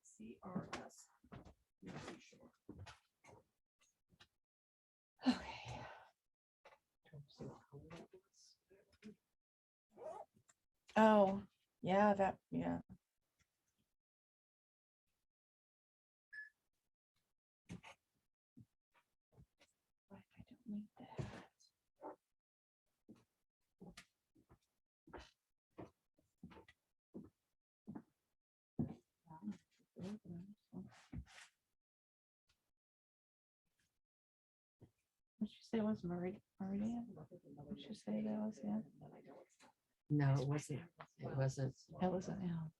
CRS. Oh, yeah, that, yeah. But I don't need that. What'd you say was Meridian? What'd you say that was, yeah? No, it wasn't. It wasn't. That was an L.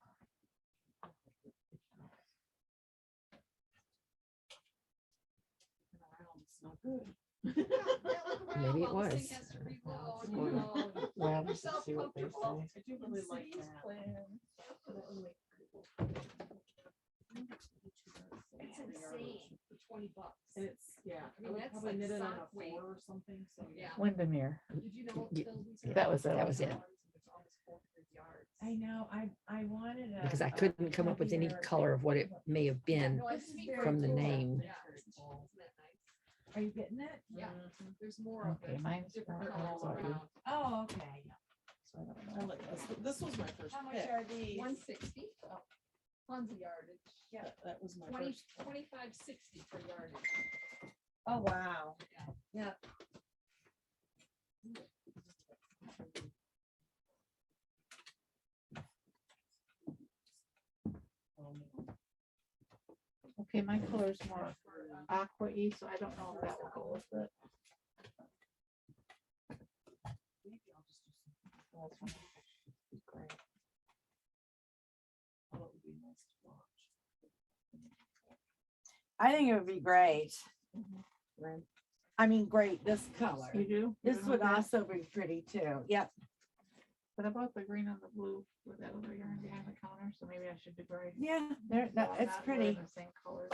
Maybe it was. Well, let's see what they say. I do really like that. It's insane, for 20 bucks. It's, yeah. I mean, that's like sock weight. Or something, so. Yeah. Windermere. Did you know? Yeah, those That was it. That was it. I know, I wanted a. Because I couldn't come up with any color of what it may have been from the name. Yeah. Isn't that nice? Are you getting it? Yeah, there's more of Okay, it. mine's Different more colors colorful. around. Oh, okay. So I don't I know. like this. This was my first How much pick. are these? 160. Tons of yardage. Yeah, that was my 20, first. 25.60 for yardage. Oh, wow. Yeah. Okay, my color is more aqua-y, so I don't know if that will go with it. Well, that's one. Great. I think it would be great. I mean, great, this color. You do? This would also be pretty too. Yep. What about the green and the blue with that other yarn behind the counter? So maybe I should do gray. Yeah, there, So I'm it's not wearing pretty. The same colors.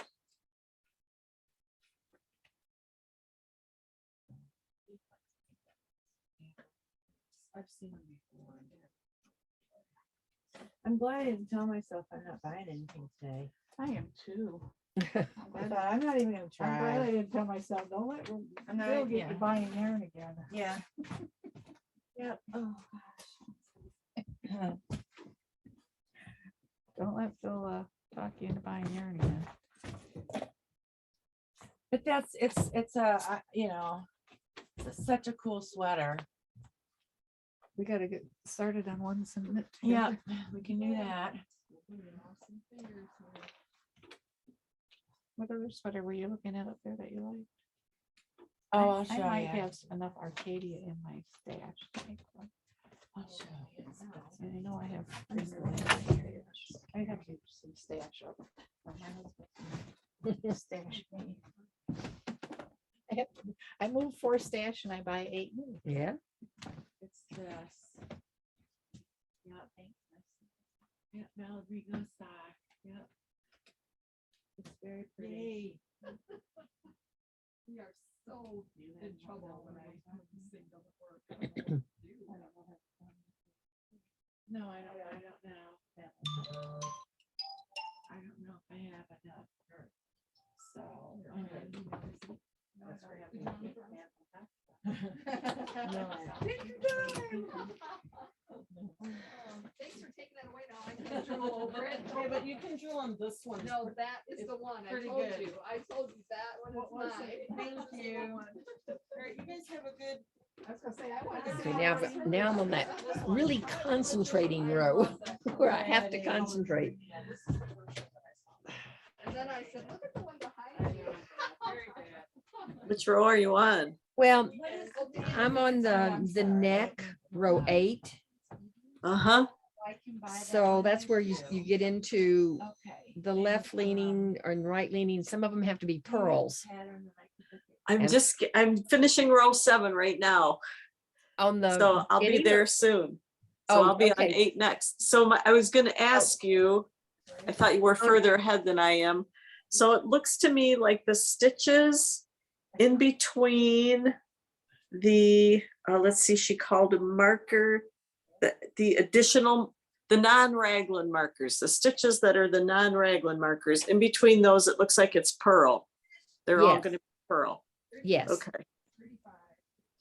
I've seen them before. I'm glad I didn't tell myself I'm not buying anything today. I am too. I thought I'm not even gonna I'm glad I try. didn't tell myself, don't let, I'm not- Bill get yeah. to buying yarn again. Yeah. Yep. Oh, gosh. Don't let Phil talk you into buying yarn again. But it's you know, it's such a cool sweater. We gotta get started on one and knit Yeah, together. we can do that. What other sweater were you looking at up there that you like? Oh, I'll I show might you. have enough Arcadia in my stash to make one. I'll show you. And I know I have. I have some stash up. for my husband. Stash me. I move 4 stash and I buy 8 new. Yeah. It's this. Yeah, thanks. Yeah, Malabrigo sock. Yeah. It's very pretty. We are so in trouble when this thing doesn't work. No, I don't know. I don't know if I have enough. So. Thanks for taking that away now. I can drool over it. Okay, but you can drill on this one. No, that is the one. I pretty told good. you. I told you that one is mine. Thank you. All right, you guys have a good. I was gonna say, I want to. Okay, now I'm on that really concentrating row where I have to concentrate. And then I said, look at the one behind you. Which row are you on? Well, I'm on the neck, row 8. Uh-huh. So that's where you get into Okay. the left leaning and right leaning. Some of them have to be pearls I'm finishing row 7 right now. on the. So I'll be beginning there or- soon. So Oh, I'll be on okay. 8 next. So I was gonna ask you, I thought you were further ahead than I am. So it looks to me like the stitches in between the, let's see, she called a marker, the additional, the non-raglan markers, the stitches that are the non-raglan markers, in between those, it looks like it's pearl. They're all Yes. gonna be pearl. Yes. Okay.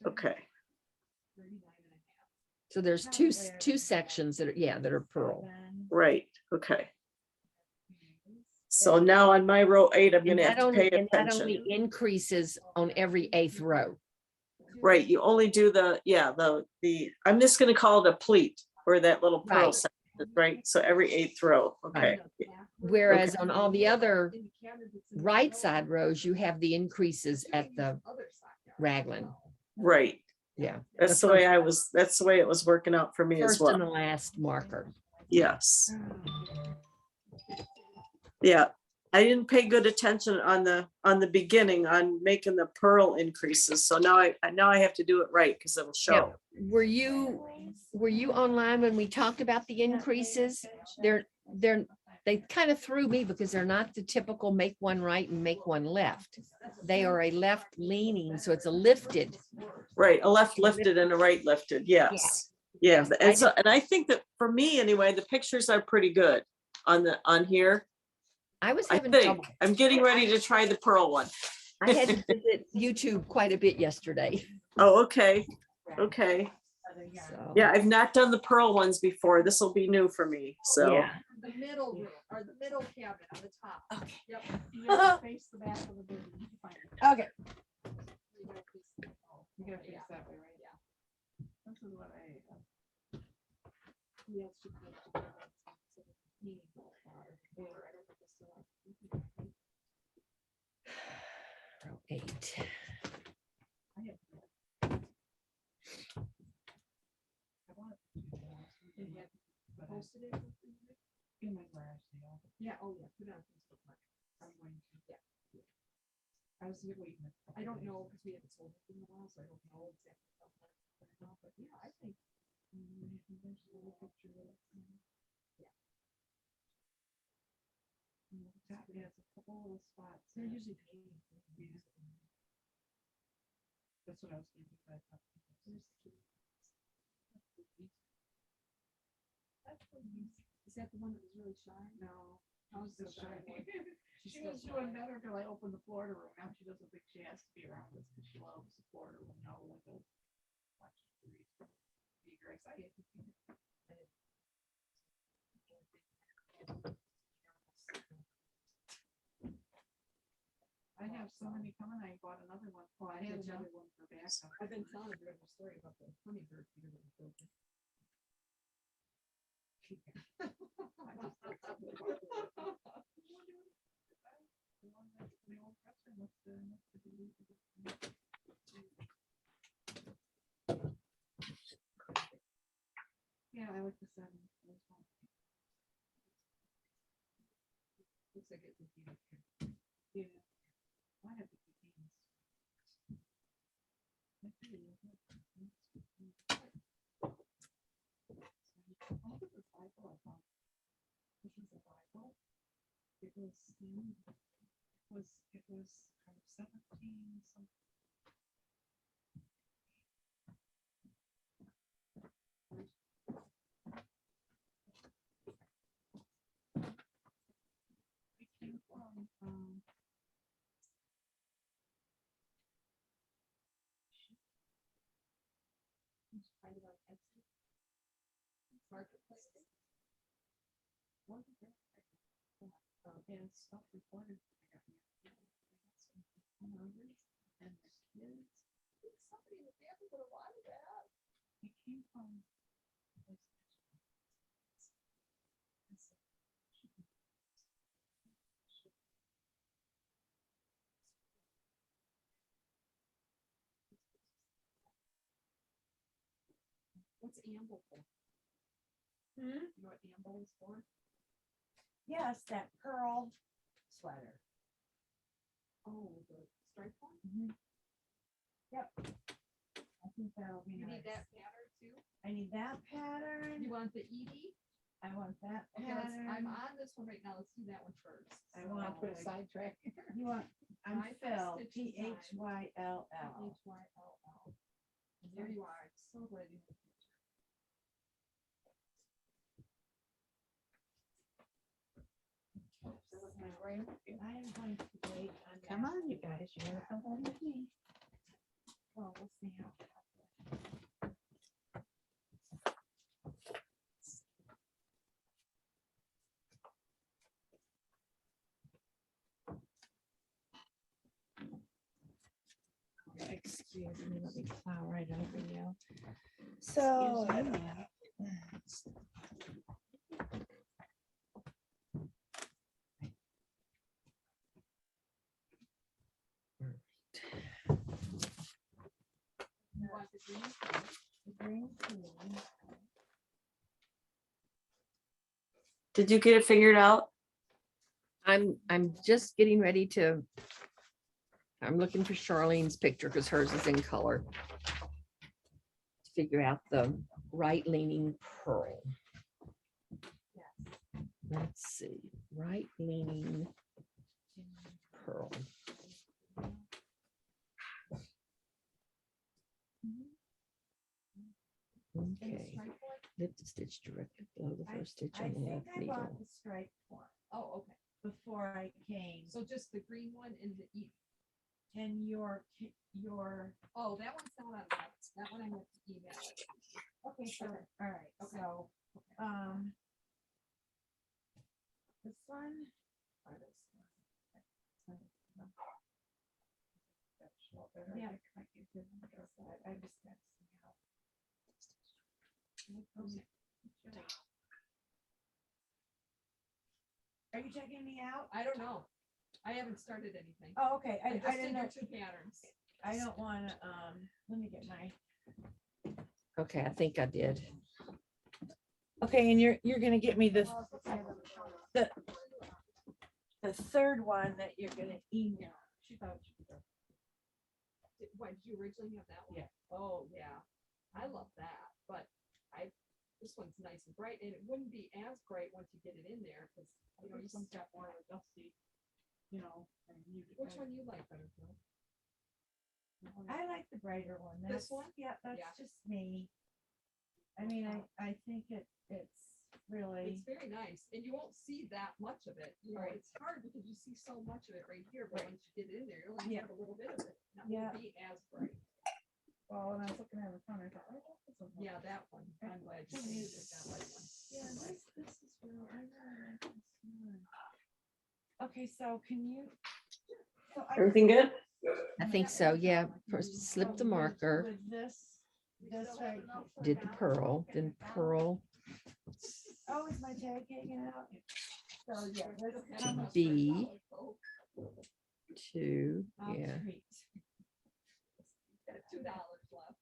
Okay. So there's two sections that are, that are pearl. Right, okay. So now on my row 8, I'm And gonna have that to pay only, and that attention. only increases on every 8th row. Right, you only do the, I'm just gonna call it a pleat, or that little pearl Right. section, right? So every 8th row, okay. Whereas on all the other right side rows, you have the increases at the raglan. Right, Yeah. that's the way that's the way it was working out for me as First and the well. last marker. Yes. Yeah, I didn't pay good attention on the beginning on making the pearl increases, so now I have to do it right, because it'll show. Were you online when we talked about the increases? They kind of threw me because they're not the typical make one right and make one left. They are a left leaning, so it's a lifted. Right, a left lifted and a right lifted, yes. Yeah, I and so, and I think that for me anyway, the pictures are pretty good on here. I was I having think, trouble. I'm getting ready to try the pearl one. I had to visit YouTube quite a bit yesterday. Oh, okay, okay. So, Yeah, I've not done the pearl ones before. This will be new for me, so. yeah. The middle room, or the middle cabinet on the top. Okay. Yep. You gotta face the back of the building to find it. Okay. You gotta face that way, right? Yeah. This is what I. Yes. you could. Row 8. In my garage sale. Yeah, oh yeah. Put it on Facebook Market. I'm going to, yeah. I was here waiting. I don't know, because we haven't sold it in a while, so I don't know exactly. how much it's gonna go, But yeah, I think. Eventually we'll picture it. Yeah. Top has a couple of spots. They're usually paid. That's what I was thinking. But there's the key. Is that the one that was really shy? No. How's the shy one? She was doing better till I opened the Florida room. Now she doesn't think she has to be around us because she loves the Florida room. No windows. Watching series. Be very excited. I have so many coming. I bought another one. Oh, I had another one for backup. I've been telling a beautiful story about the hummingbird feeder that was broken. Yeah, I like the sun. Looks like it's a feeder. Yeah. I have the beans. It was 17 something. It came from marketplace. And stuff reported. And the kids. Somebody in the family would have wanted that. It came from. What's Amble for? You know what Amble is for? Yes, that pearl sweater. Oh, the striped one? Yep. I think that'll be You nice. need that pattern too? I need that pattern. You want the Edie? I want that Okay, I'm pattern. on this one right now. Let's do that one first. I So want I'll put a the- sidetrack. You want, I'm I put Phil, stitch design. PHYLL. HYLL. And there you are. I'm so glad you have a picture. I am going to wait on. Come that. on, you guys, you're gonna come home with me. Well, we'll see how. Excuse me, let me plow right over you. So. You want the green? The green tea. Did you get it figured out? I'm just getting ready to. I'm looking for Charlene's picture because hers is in color. To figure out the right leaning pearl. Let's see, right leaning pearl. Okay, lift the stitch directly below the first stitch I on the think left I bought needle. the striped one Oh, okay. before I came. So just the green one and the Edie. And your, Oh, that one's not on that. That one I have to email. okay, so, all right, Okay. so, this one. Or this one. Yeah. I just got to see how. Are you checking me out? I don't know. I haven't started anything. Oh, okay, I I just didn't did know, your two patterns. I don't wanna, let me get my. Okay, I think I did. Okay, and you're gonna get me the third one that you're gonna email. She thought she was. Why, did you originally have that one? Yeah. Oh, yeah. I love that, but this one's nice and bright, and it wouldn't be as bright once you get it in there, because, you know, This one's got more of a dusty, you know. and you- which one you like better, Phil? I like the brighter one. This That's, one? yeah, that's Yeah. just me. I mean, I think it's really, It's very nice, and you won't see that much of it, you know, Right. it's hard because you see so much of it right here, but Right. once you get in there, you only Yeah. have a little bit of it. That Yeah. won't be as bright. well, when I was looking at the phone, I thought, oh, this one. Yeah, that one, I'm glad you used it, that light one. Yeah, this is real. I really like this one. Okay, so can you? so I Everything good? I think so, yeah. First slip the marker, With this right. did the pearl, then pearl, Oh, is my tag hanging out? So, yeah. that's how much- B, 2, Oh, yeah, sweet. Got $2 left.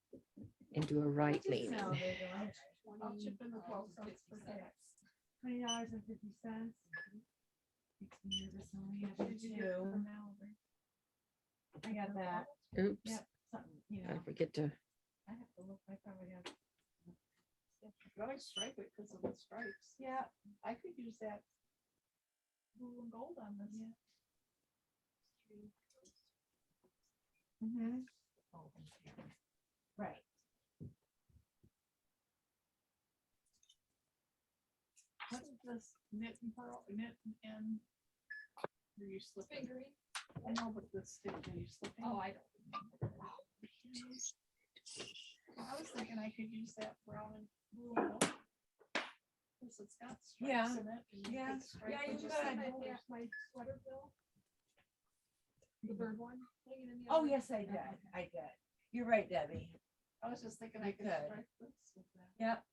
and do a right leaning. No, they're doing I'll chip in the 12 cents for that. $20.50. Makes me nervous, I only have two. I got that. Oops, Yep, something, you I know, forget to, I have to look, I probably have. You always stripe it because of the stripes. Yeah. I could use that blue and gold on this. Mm-hmm. Right. What is this knit and pearl, knit and? Are you slipping? Fingering. I know, but the stitch, are you slipping? Oh, I don't remember. I was thinking I could use that brown and blue and gold. Cause it's got Yeah, stripes in it. and you yeah, could stripe yeah, it you with could. some My colors. my sweater, Bill? The bird one? hanging in the Oh, oven? yes, I did. I did. You're right, Debbie. I was just thinking You I could could. stripe this with that. Yep.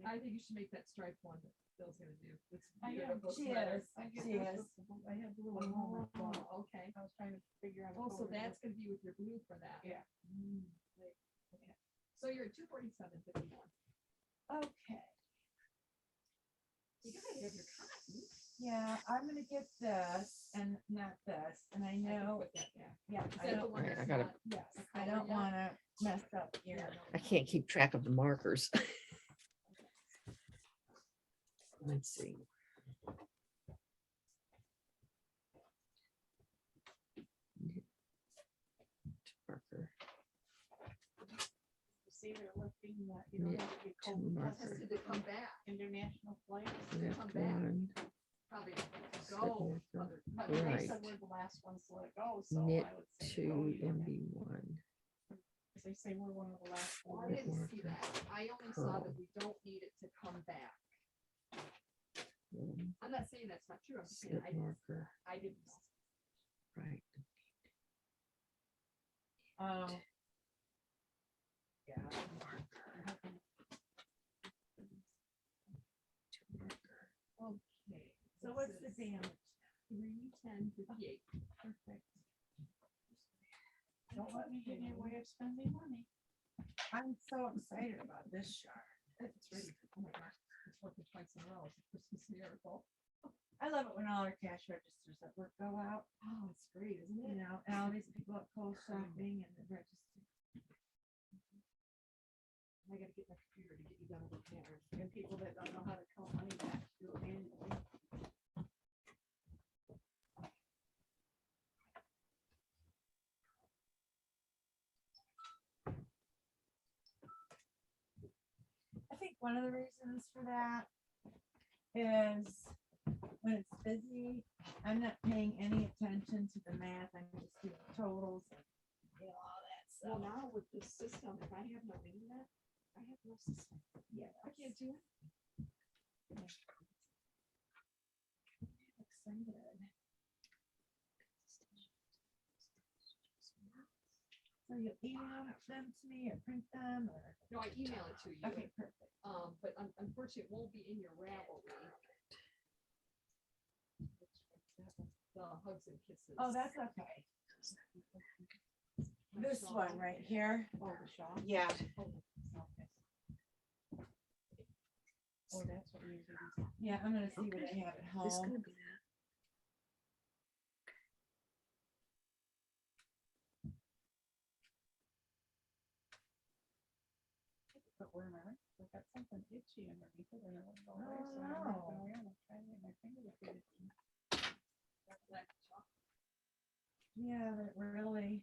I think you should make that striped one that Bill's gonna do. It's I am. beautiful She sweater. is. I get She this is. with the blue- I had blue and home. Oh, okay. I was trying to figure out. a Oh, so color that's that- gonna be with your blue for that. Yeah. Okay. So you're at 247.51. Okay. You gotta have your cotton. Yeah, I'm gonna get this and not this, and I I can know, put that back. yeah, Is I that the don't, one Right, I that's gotta- not- yes, a I color don't yet? wanna mess up your. I can't keep track of the markers. Let's see. Marker, See, they're lifting that, you know, knit have to get to cold marker. pressed Has to come back. international flights. Left come back. one, Probably slip go. marker, other- But they Right. said we're the last ones to let go, so knit I would say. to go, you don't have- MB1. They say we're one of the last Well, I ones. didn't see that. I only saw that we don't need it to come back. I'm not saying that's not true. I'm just saying Slip I didn't, marker, I didn't. know. right. Oh. Yeah. Okay. So what's the damage? 310.58. Perfect. Don't let me get in your way of spending money. I'm so excited about this shark. It's ready. Oh my gosh. It's working twice in a row. It's a Christmas miracle. I love it when all our cash registers at work go out, Oh, it's great, isn't you it? know, and all these people at Kohl's shopping and the register. I gotta get my computer to get you done with that. And people that don't know how to count money back do it manually. I think one of the reasons for that is when it's busy, I'm not paying any attention to the math. I'm just doing totals and, you know, all that Well, stuff. now with this system, if I have no internet, I have no system. Yeah. I can't do it. Excited. So you email them to me or print them or? No, I email it to you. Okay, perfect. But unfortunately, it won't be in your Ravelry. The hugs and kisses. Oh, that's okay. This one right here. Oh, the shop. Yeah. Oh, that's what we usually do. Yeah, I'm gonna see what I have at This home. gonna be that. corner. I got something itchy underneath it and it won't go away. So I'm not going around and trying to get my finger to get it. Yeah, that really.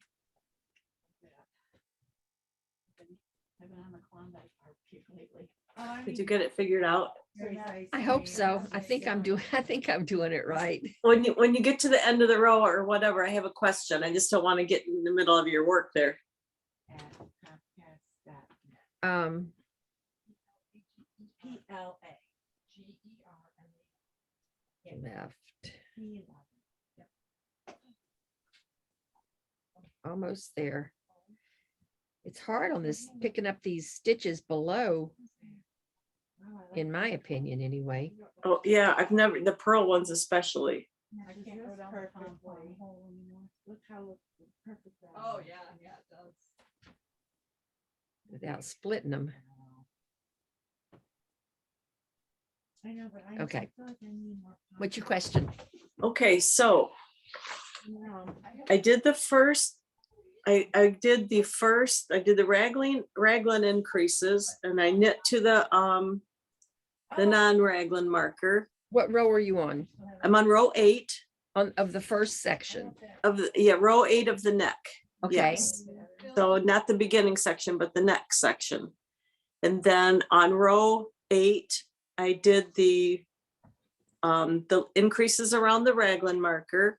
I've been on the Klondike art kick lately. Did you get it figured out? I hope so. I think I'm doing it right. When you get to the end of the row or whatever, I have a question. I just don't want to get in the middle of your work there. Um, left. Almost there. It's hard on this, picking up these stitches below, in my opinion, anyway. Oh, yeah, I've never, the pearl ones especially. I can't go down the pond hole anymore. Look how perfect that. Oh, is. yeah, it does. Without splitting them. I know, but I. Okay. I feel like I need more. What's your question? Okay, so I did the first, I did the raglan increases and I knit to the non-raglan marker. What row are you on? I'm on row 8 Of the first section? of the, yeah, row 8 of the neck. Okay. Yes. So not the beginning section, but the next section. And then on row 8, I did the increases around the raglan marker.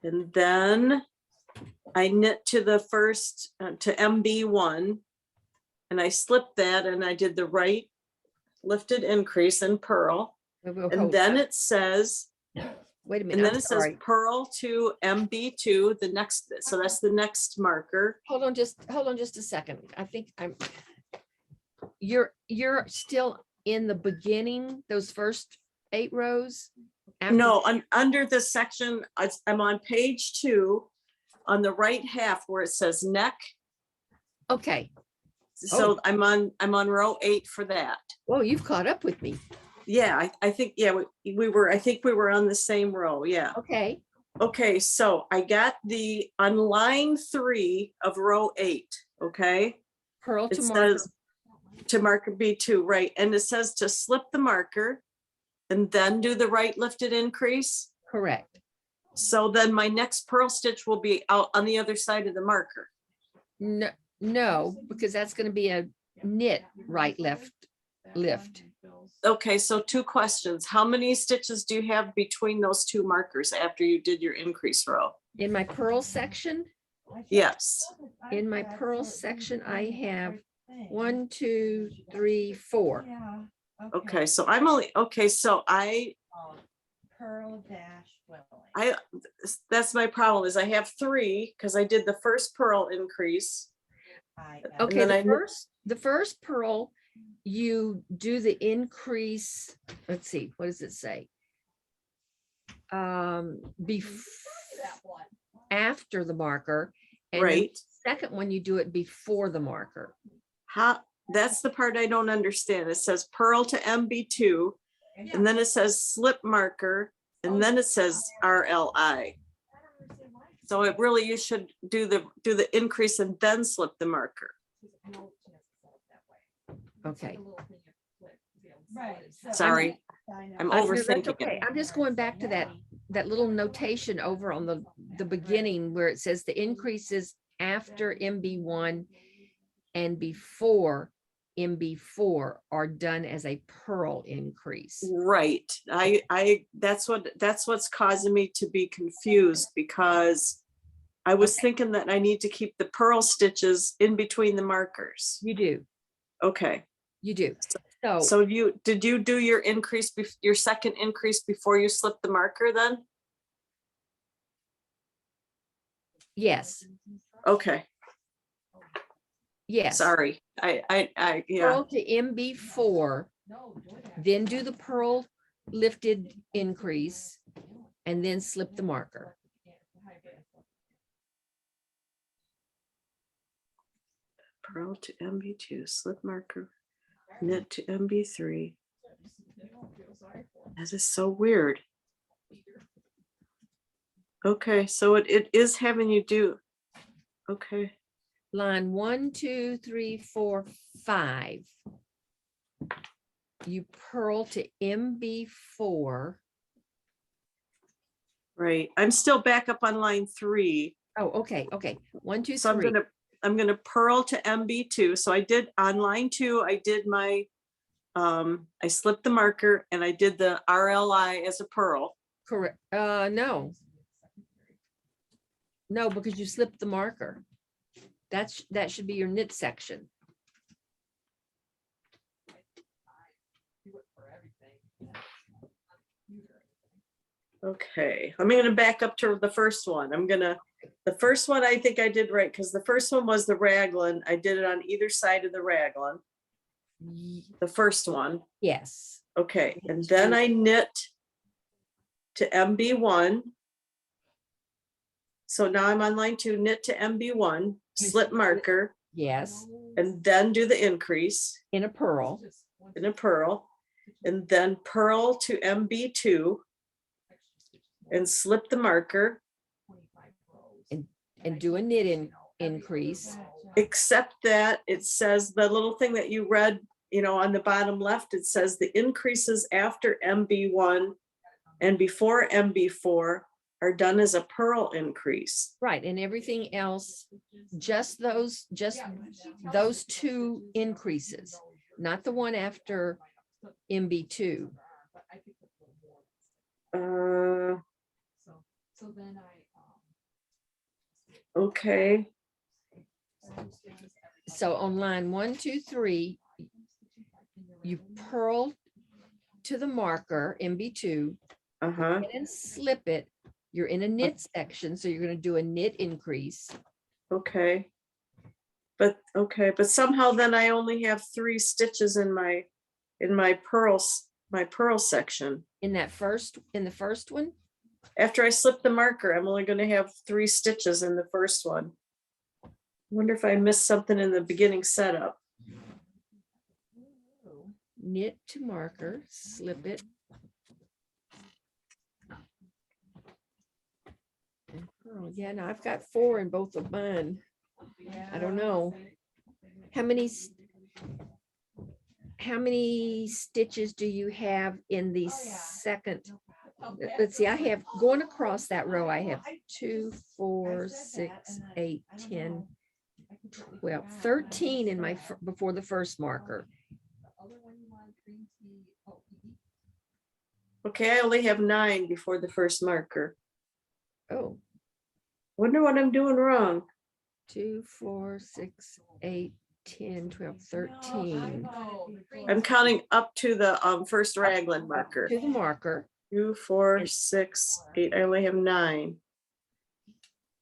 And then I knit to the first, to MB1. And I slipped that and I did the right lifted increase in purl. And then it says, Wait a and minute, then I'm it says sorry. purl to MB2, the next, so that's the next marker. Hold on just a second. I think you're still in the beginning, those first 8 rows? After- No, under the section, I'm on page 2, on the right half where it says neck. Okay. So I'm on row 8 for that. Well, you've caught up with me. Yeah, I think, yeah, I think we were on the same row, yeah. Okay. Okay, so I got on line 3 of row 8, okay? Pearl It to marker. says to marker B2, right? And it says to slip the marker and then do the right lifted increase. Correct. So then my next purl stitch will be out on the other side of the marker. No, because that's going to be a knit right, left, lift. Okay, so 2 questions. How many stitches do you have between those 2 markers after you did your increase row? In my pearl section, Yes. in my pearl section, I have 1, 2, 3, 4. Yeah. Okay, so I'm only, okay, so Pearl dash Willie. that's my problem is I have 3 because I did the first purl increase. Okay, then the first pearl, you do the increase. Let's see, what does it say? After the marker. And then Right. the second one, you do it before the marker. That's the part I don't understand. It says purl to MB2 and then it says slip marker and then it says RLI. So it really, you should do the increase and then slip the marker. Okay. Right. Sorry, I'm No, that's overthinking okay. it. I'm just going back to that little notation over on the beginning where it says the increases after MB1 and before MB4 are done as a purl increase. Right. That's what's causing me to be confused because I was thinking that I need to keep the purl stitches in between the markers. You do, Okay. you do. So So did you do your increase, your second increase before you slipped the marker then? yes, Okay, yes. sorry. I yeah, Pearl to MB4, then do the purl lifted increase, and then slip the marker. purl to MB2, slip marker, knit to MB3. This is so weird. Okay, so it is having you do, okay, Line 1, 2, 3, 4, 5. you purl to MB4. Right. I'm still back up on line 3. Oh, okay, okay. 1, 2, So 3. I'm gonna purl to MB2. So I did on line 2, I did my, I slipped the marker and I did the RLI as a purl. Correct. No. No, because you slipped the marker. That should be your knit section. Okay, I'm gonna back up to the first one. The first one I think I did right, because the first one was the raglan. I did it on either side of the raglan, the first one. Yes. Okay, and then I knit to MB1. So now I'm on line 2, knit to MB1, slip marker, Yes, and then do the increase in a purl. in a purl, and then purl to MB2 and slip the marker, And do a knit increase. except that it says the little thing that you read, on the bottom left, it says the increases after MB1 and before MB4 are done as a purl increase. Right, and everything else, just those 2 increases, not the one after MB2. Okay, So on line 1, 2, 3, you purl to the marker MB2 uh-huh, and slip it. You're in a knit section, so you're going to do a knit increase. okay. But somehow then I only have 3 stitches in my purl section. In the first one, After I slip the marker, I'm only gonna have 3 stitches in the first one. Wonder if I missed something in the beginning setup. knit to marker, slip it. And purl. Yeah, no, I've got 4 in both of mine. I don't know. How many stitches do you have in the second? Let's see, I have going across that row, I have 2, 4, 6, 8, 10, 12, 13 in my before the first marker. Okay, I only have 9 before the first marker. Oh, Wonder what I'm doing wrong. 2, 4, 6, 8, 10, 12, 13. I'm counting up to the first raglan marker. To the marker. 2, 4, 6, 8. I only have 9.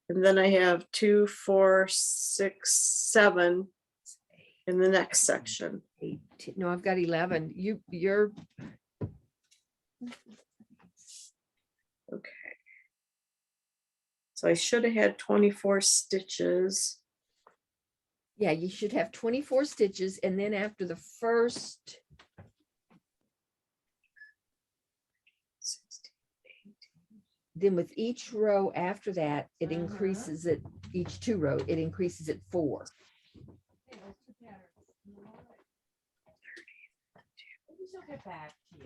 And then I have 2, 4, 6, 7 in the next section. 8, no, I've got 11. You're Okay. So I should have had 24 stitches. yeah, you should have 24 stitches, and then after the first, 16, 18. then with each row after that, it increases it, each 2 row, it increases it 4. She'll get back to you.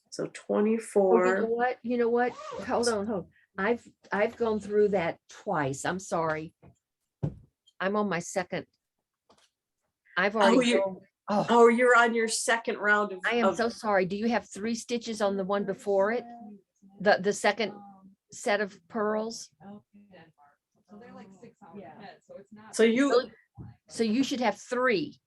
So Oh, 24. you know what? Hold on. I've gone through that twice. I'm sorry. I'm on my second. I've already gone. Oh, Oh, you're on your second round of. I am of- so sorry. Do you have 3 stitches on the one before it? The second set of pearls? So they're like 6 hours ahead, so it's not. So So you should have 3.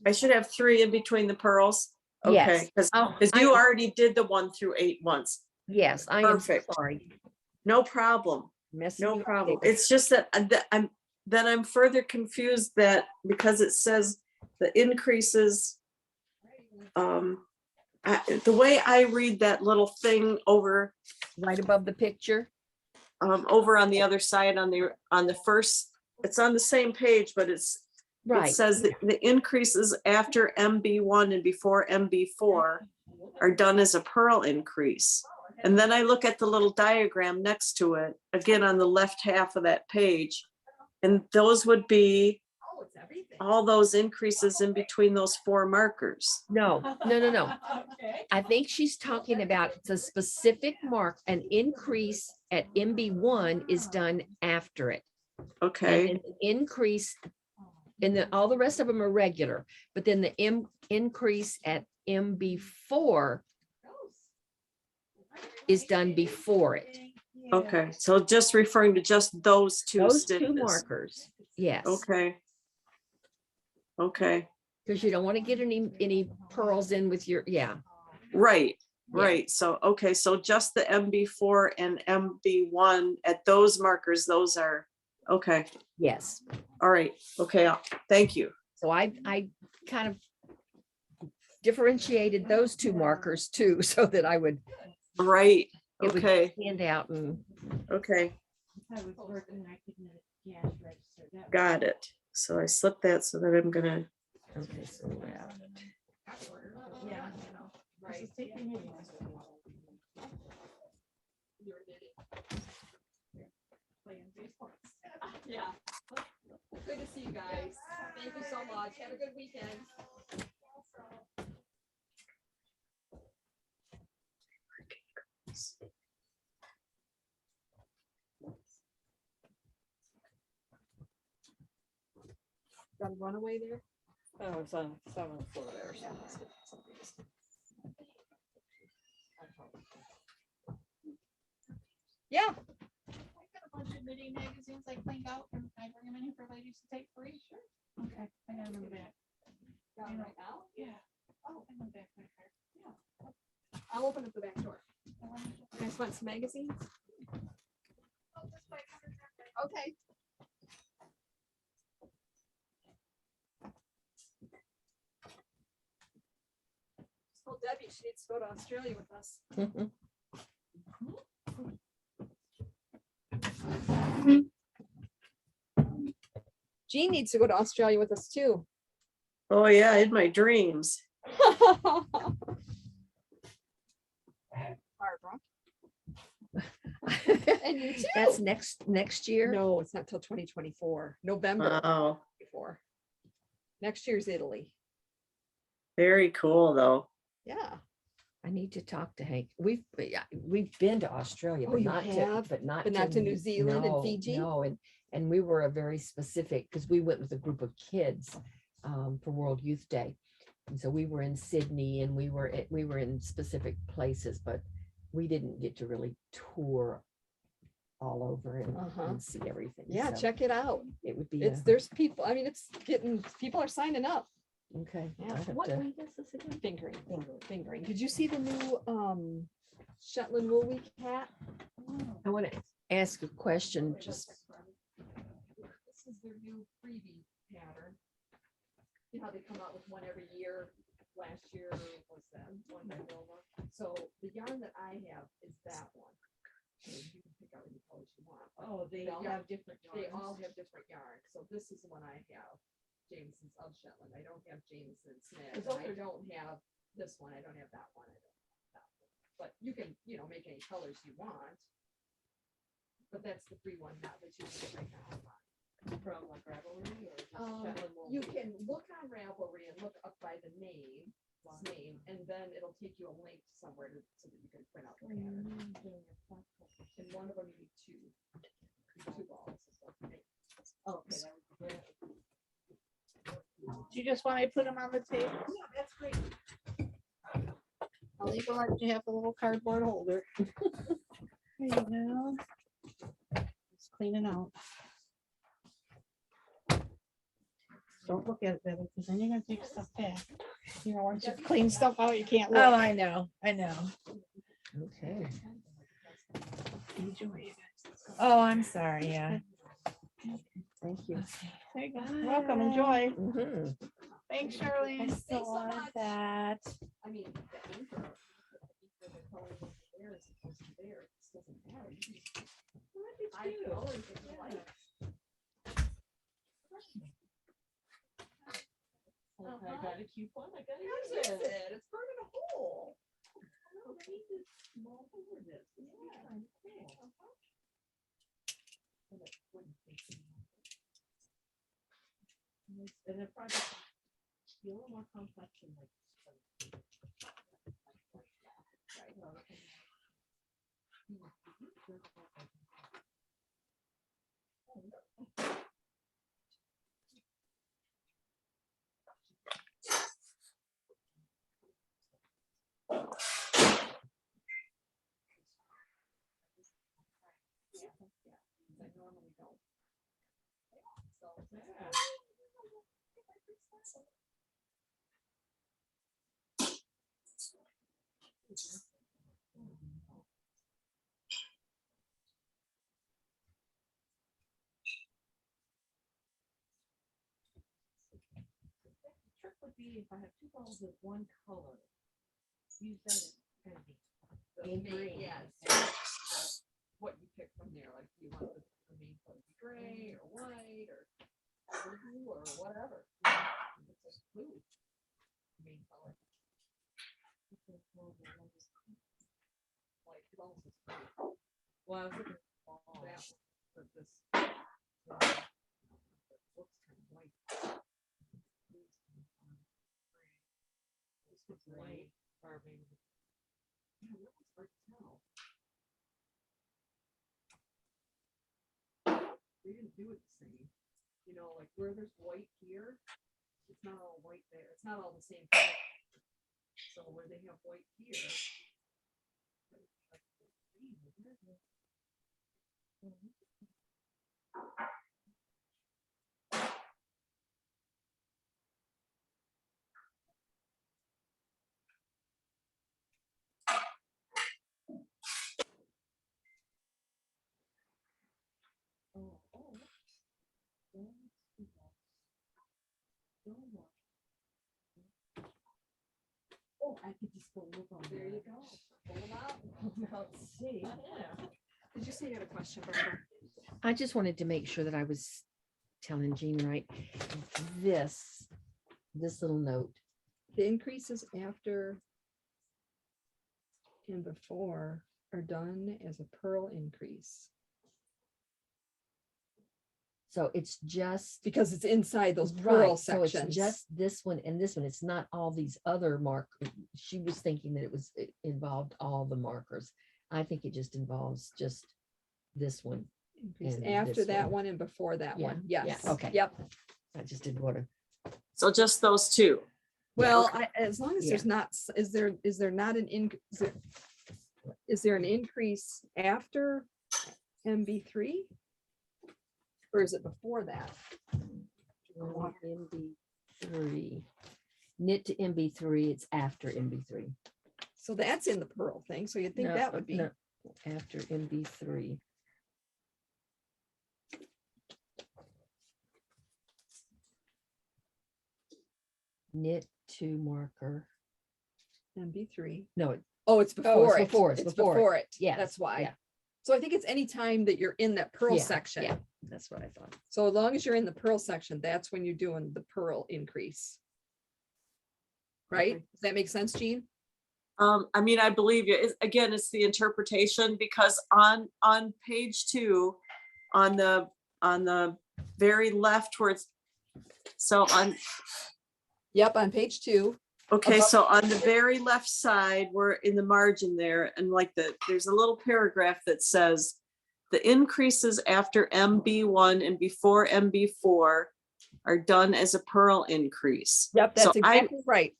I should have 3 in between the pearls. Yes. Okay, because Oh, you already did the 1 through 8 once. yes, I am so Perfect. sorry. No problem. Messing No me up problem. there. It's just that I'm further confused that because it says the increases. The way I read that little thing over Right above the picture. over on the other side on the first, it's on the same page, but it Right. says that the increases after MB1 and before MB4 are done as a purl increase. And then I look at the little diagram next to it, again on the left half of that page, and those would be all those increases in between those 4 markers. No. Okay. I think she's talking about the specific mark, an increase at MB1 is done after it. And Okay, then the increase, and then all the rest of them are regular, but then the increase at MB4 is done before it. okay. So just referring to just those 2 Those 2 stitches. markers, yes. Okay. Okay, Because you don't want to get any pearls in with your, yeah. right, Yeah. right. So, okay, so just the MB4 and MB1 at those markers, those are, okay, Yes. all right, okay, thank you. So I kind of differentiated those 2 markers too, so that I would, Right, it would okay, stand out and, okay, I was working, I could cash register. That was- got it. So I slipped that so that I'm gonna, okay, so yeah. Yeah. This is taking me. Yeah. Good to see you guys. Thank you so much. Have a good weekend. Got a runaway there? Oh, it's on 7th floor there. Yeah. I got a bunch of knitting magazines I cleaned out and I bring them in here for ladies to take free. Sure. Okay, I got them in the back. Got it right now? Yeah. Oh, in the back. Right there. Yeah. I'll open up the back door. You guys want some magazines? Oh, this way. Okay. Told Debbie she needs to go to Australia with us. Jean needs to go to Australia with us too. oh yeah, in my dreams. Barbara. And you too. That's next year. No, it's not till 2024, November Wow, before. Next year's Italy. very cool though. Yeah. I need to talk to Hank. We've been to Australia, Oh, but you not to, have? but not to New Zealand and no, Fiji? No, and we were a very specific, because we went with a group of kids for World Youth Day. And so we were in Sydney and we were in specific places, but we didn't get to really tour all over and see everything. Yeah, So check it out. it would be, It's, there's people, I mean, it's getting, people are signing up. okay. Yeah. I'll have What to- week is this again? Fingering. Did you see the new Shetland Wool Week hat? I want to ask a question, just, This is their new freebie pattern. You know how they come out with one every year? Last year was that one by Wilma. So the yarn that I have is that one. So you can pick out any colors you want. Oh, they all have different. They all yarns. have different yarns. So this is the one I have. Jameson's of Shetland. I don't have Jameson Smith. Is And I those- don't have this one. I don't have that one. I don't have that one. But you can, make any colors you want. But that's the free one now that you can get right now. From like Ravelry or just Shetland Wool? You can look on Ravelry and look up by the name, and then it'll take you a link somewhere so that you can print out the pattern. And one of them you need two balls. Oh, okay, that was great. Do you just want me to put them on the table? Yeah, that's great. I'll even let you have the little cardboard holder. There you go. Just clean it out. Don't look at it, Debbie, because then you're gonna take stuff back. You know, once you clean stuff out, you can't Oh, look. I know. okay. Enjoy it. Oh, I'm sorry, yeah. Thank you. There you go. Welcome, enjoy. Mhm. Thanks, I Shirley. still want that. I mean, the anchor, the color over there is supposed to be there. It just doesn't matter. You can I colors that you like. I got a cute one. I got Use it. It's burning a hole. And the project be a little more complex than like. Trick would be if I have two balls of one color, use that as kind of In green. Yes. What you pick from there, like you want the main color to be gray or white or blue or whatever. It's like blue. Main color. Like, it almost is blue. Well, I was looking at that one, but this. Looks kind of white. This looks white, or maybe. Yeah, that one's hard to tell. They didn't do it the same. You know, like where there's white here, it's not all white there. It's not all the same color. So where they have white here. Oh, I could just go look on there. There you go. Pull them out. Let's see. Did you say you had a question, Barbara? I just wanted to make sure that I was telling Jean right. This little note. The increases after and before are done as a Pearl increase. So it's just Because it's inside those right, Pearl so sections. it's just this one and this one. It's not all these other She was thinking that it involved all the markers. I think it just involves just this one. Increase and after this that one. one and before that Yeah, one. yeah, Yes. okay. Yep. I just didn't want to. So just those two. Well, as long as Yeah. there's not, is there not an is there an increase after MB3? Or is it before that? MB3. Knit to MB3, it's after MB3. So that's in the Pearl thing. So you'd think No, that would be. no, after MB3. Knit to marker. MB3. No, Oh, it's before it. before, it's It's before it. before it. Yeah, That's why. yeah. So I think it's any time that you're in that Pearl Yeah, section. yeah, that's what I thought. So as long as you're in the Pearl section, that's when you're doing the Pearl increase. Right? Okay. Does that make sense, Jean? I mean, I believe you. Again, it's the interpretation because on page 2, on the very left where it's, so on, Yep, on page 2. okay, Above- so on the very left side, we're in the margin there and like there's a little paragraph that says the increases after MB1 and before MB4 are done as a Pearl increase. Yep, So that's exactly right.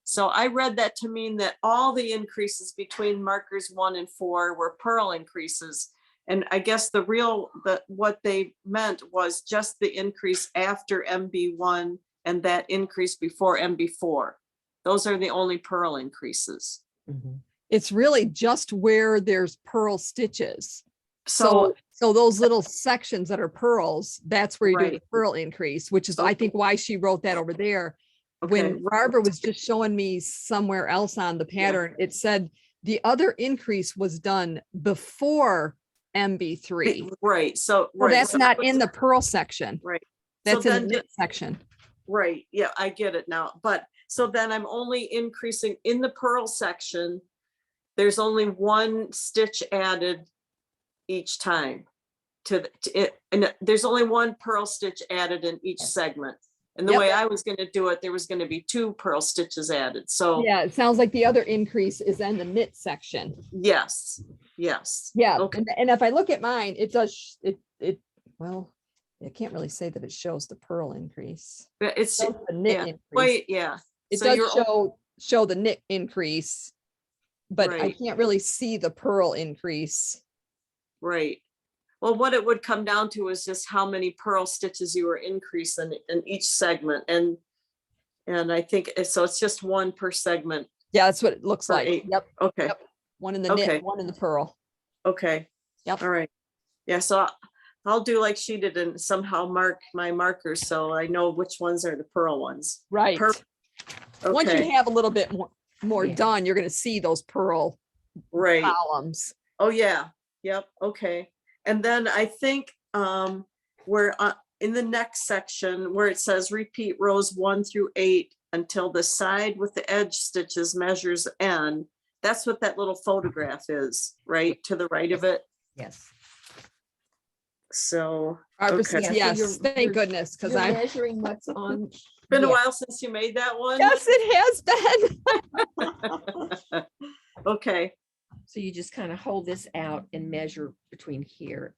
So I read that to mean that all the increases between markers 1 and 4 were Pearl increases. And I guess what they meant was just the increase after MB1 and that increase before MB4. Those are the only Pearl increases. Mhm. It's really just where there's Pearl stitches. So, So those little sections that are pearls, that's where you do the Right. Pearl increase, which is, I think, why she wrote that over there. okay, When Barbara was just showing me somewhere else on the pattern, it said the other increase was done before MB3. right, so. Well, right, that's so not in the Pearl section. Right. That's So in the then knit section. Right, yeah, I get it now. But so then I'm only increasing in the Pearl section. There's only one stitch added each time. it, and there's only one purl stitch added in each segment. And the Yep. way I was gonna do it, there was gonna be 2 purl stitches added, so, Yeah, it sounds like the other increase is in the knit section. yes, yes. Yeah, Okay, and if I look at mine, it does, well, I can't really say that it shows the purl increase. but it's, Shows the knit yeah, increase. wait, yeah. It So you're does o- show the knit increase, but I Right. can't really see the purl increase. Right. Well, what it would come down to is just how many purl stitches you were increasing in each segment, and I think, so it's just 1 per segment. Yeah, that's what it looks For like. 8. Yep, Okay, Yep. one in the knit, Okay. one in the purl. okay. Yep. All right. Yeah, so I'll do like she did and somehow mark my markers so I know which ones are the purl ones. Right. Once you Okay, have a little bit more Yeah. done, you're gonna see those purl right. columns. Oh, yeah. Yep. Okay. And then I think we're in the next section where it says repeat rows 1 through 8 until the side with the edge stitches measures N. That's what that little photograph is, right? To the right of it. Yes. So Barbara Okay. says, Yeah, so yes, you're- thank you're- goodness, because You're I'm, measuring what's on. been a Yeah. while since you made that one. yes, it has been. Okay. So you just kind of hold this out and measure between here.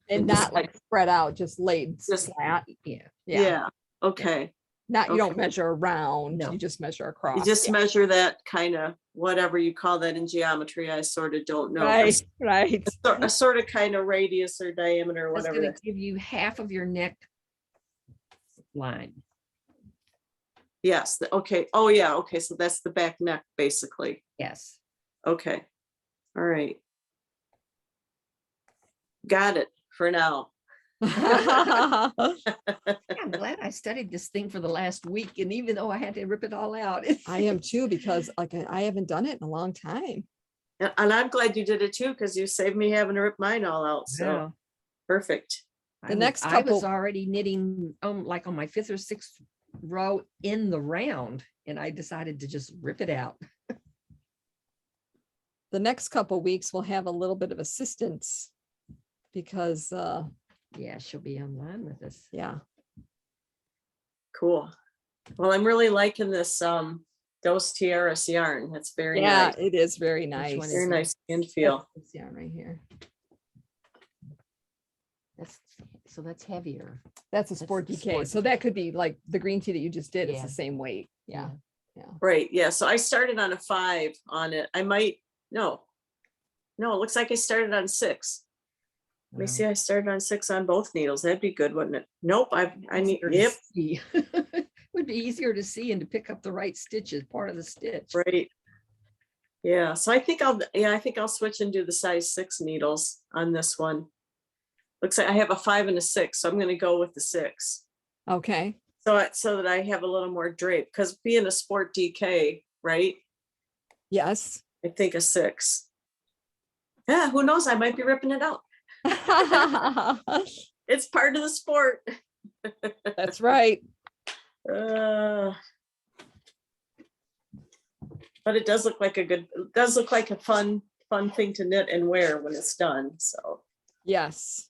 And just not like spread out, just laid Just- flat. Yeah. Yeah, Yeah. Okay. not, you don't okay. measure around, No. you just measure You across. just Yeah. measure that kind of, whatever you call that in geometry. I sort of don't know. Right, right. A sort of kind of radius or diameter or That's whatever. gonna give you half of your neck line. Yes, okay. Oh, yeah, okay, so that's the back neck, basically. Yes. Okay. All right. Got it for now. Yeah, I'm glad I studied this thing for the last week, and even though I had to rip it all out. I am too, because like I haven't done it in a long time. And I'm glad you did it too, because you saved me having to rip mine all out. So Wow. perfect. The next I was couple- already knitting, like on my 5th or 6th row in the round, and I decided to just rip it out. The next couple weeks we'll have a little bit of assistance because, Yeah, she'll be online with us. yeah, Cool. Well, I'm really liking this Dos Tierras yarn. That's very yeah, nice. it is very one nice. is Very it? nice skin feel. This yarn right here. That's heavier. That's a That's sport the DK. sport So that could be like the green tea that you just did. It's Yeah. the same weight. Yeah. Right, yeah, so I started on a 5 on it. I might, no. No, it looks like I started on 6. Let me Wow. see, I started on 6 on both needles. That'd be good, wouldn't it? Nope, I need, Easier to yep, see. Would be easier to see and to pick up the right stitches, part of the stitch. right. Yeah, so I think I'll switch and do the size 6 needles on this one. Looks like I have a 5 and a 6, so I'm gonna go with the 6. Okay. So that I have a little more drape, because being a sport DK, right? Yes. I think a 6. Yeah, who knows? I might be ripping it out. It's part of the sport. That's right. But it does look like it does look like a fun thing to knit and wear when it's done. So, Yes.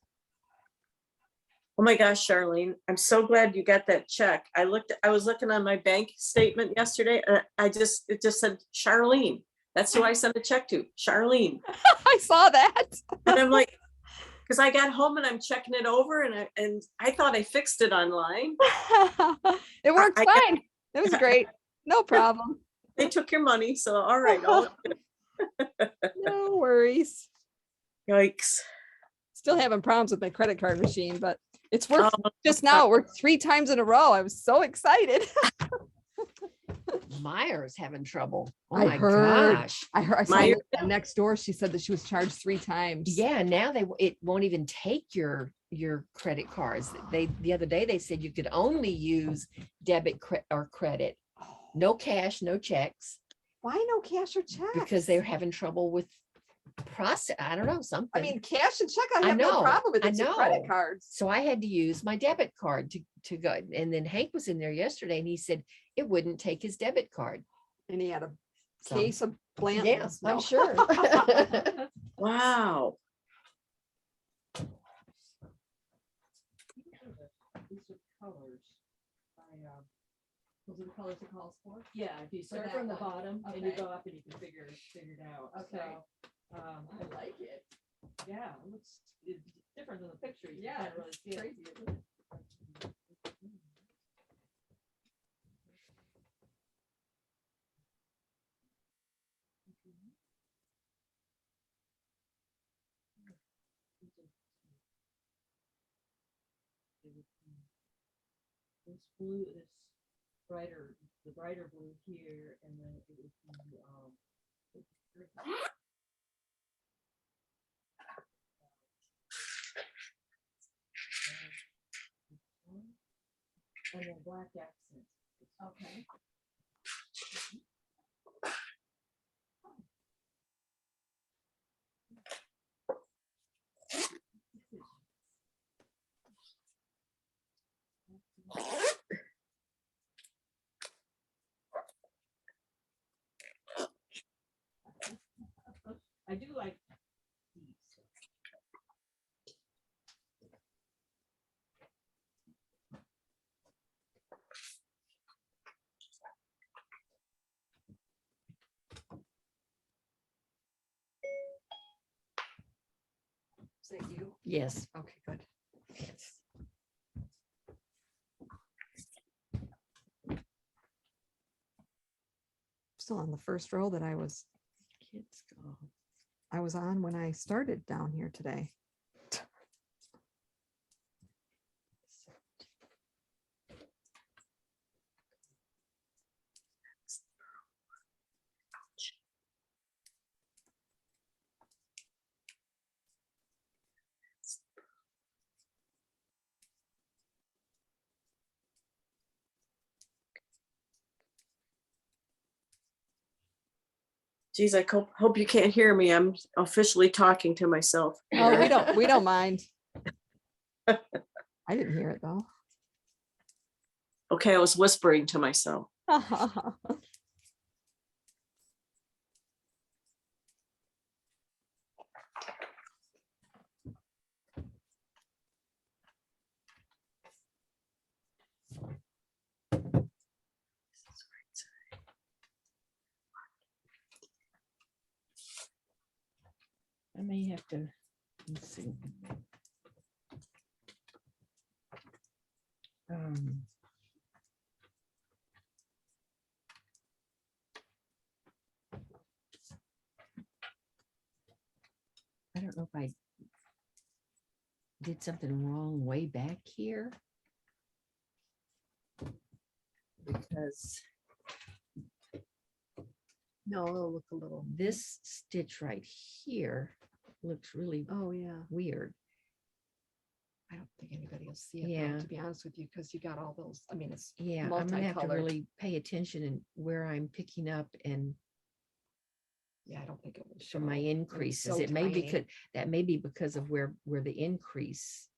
oh my gosh, Charlene, I'm so glad you got that check. I was looking on my bank statement yesterday. It just said Charlene. That's who I sent a check to, Charlene. I saw that. And I'm like, because I got home and I'm checking it over and I thought I fixed it online. It worked I- fine. It was great. No problem. They took your money, so all right. No worries. Yikes. Still having problems with my credit card machine, but it's worked Oh, just now. It worked 3 times in a row. I was so excited. Meyer's having trouble. Oh I my heard. gosh. I heard, I saw Meyer- Lisa next door. She said that she was charged 3 times. Yeah, now it won't even take your credit cards. The other day they said you could only use debit or credit. No cash, no checks, Why no cash or check? because they're having trouble with process. I don't know, something. I mean, cash and check, I I have no know, problem with I it. It's your credit know. cards. So I had to use my debit card to go. And then Hank was in there yesterday and he said it wouldn't take his debit card. And he had a So, case of Blanton's. yeah, I'm No. sure. Wow. colors. Those are the colors it calls for? Yeah, if you start that from the one. bottom and you Okay. go up and you can figure it out. Okay. So, I like it. Yeah, it looks, it's different than the picture. You Yeah, can't really it's see it. crazy, isn't it? This blue, this brighter, the brighter blue here, and then it would be, and then black accents. Okay. I do like these. Is that you? Yes. Okay, good. Yes. Still on the first row that Kids go. I was on when I started down here today. Geez, I hope you can't hear me. I'm officially talking to myself. Oh, we don't mind. I didn't hear it though. Okay, I was whispering to myself. I may have to, let's see. I don't know if I did something wrong way back here. Because No, it'll look a little. this stitch right here looks really Oh, yeah. weird. I don't think anybody will see it, Yeah. though, to be honest with you, because you got all those, I mean, it's Yeah, I'm gonna have to multicolored. really pay attention in where I'm picking up and Yeah, I don't think it will show. for my It was increases. so It may be, tiny. that may be because of where the increase.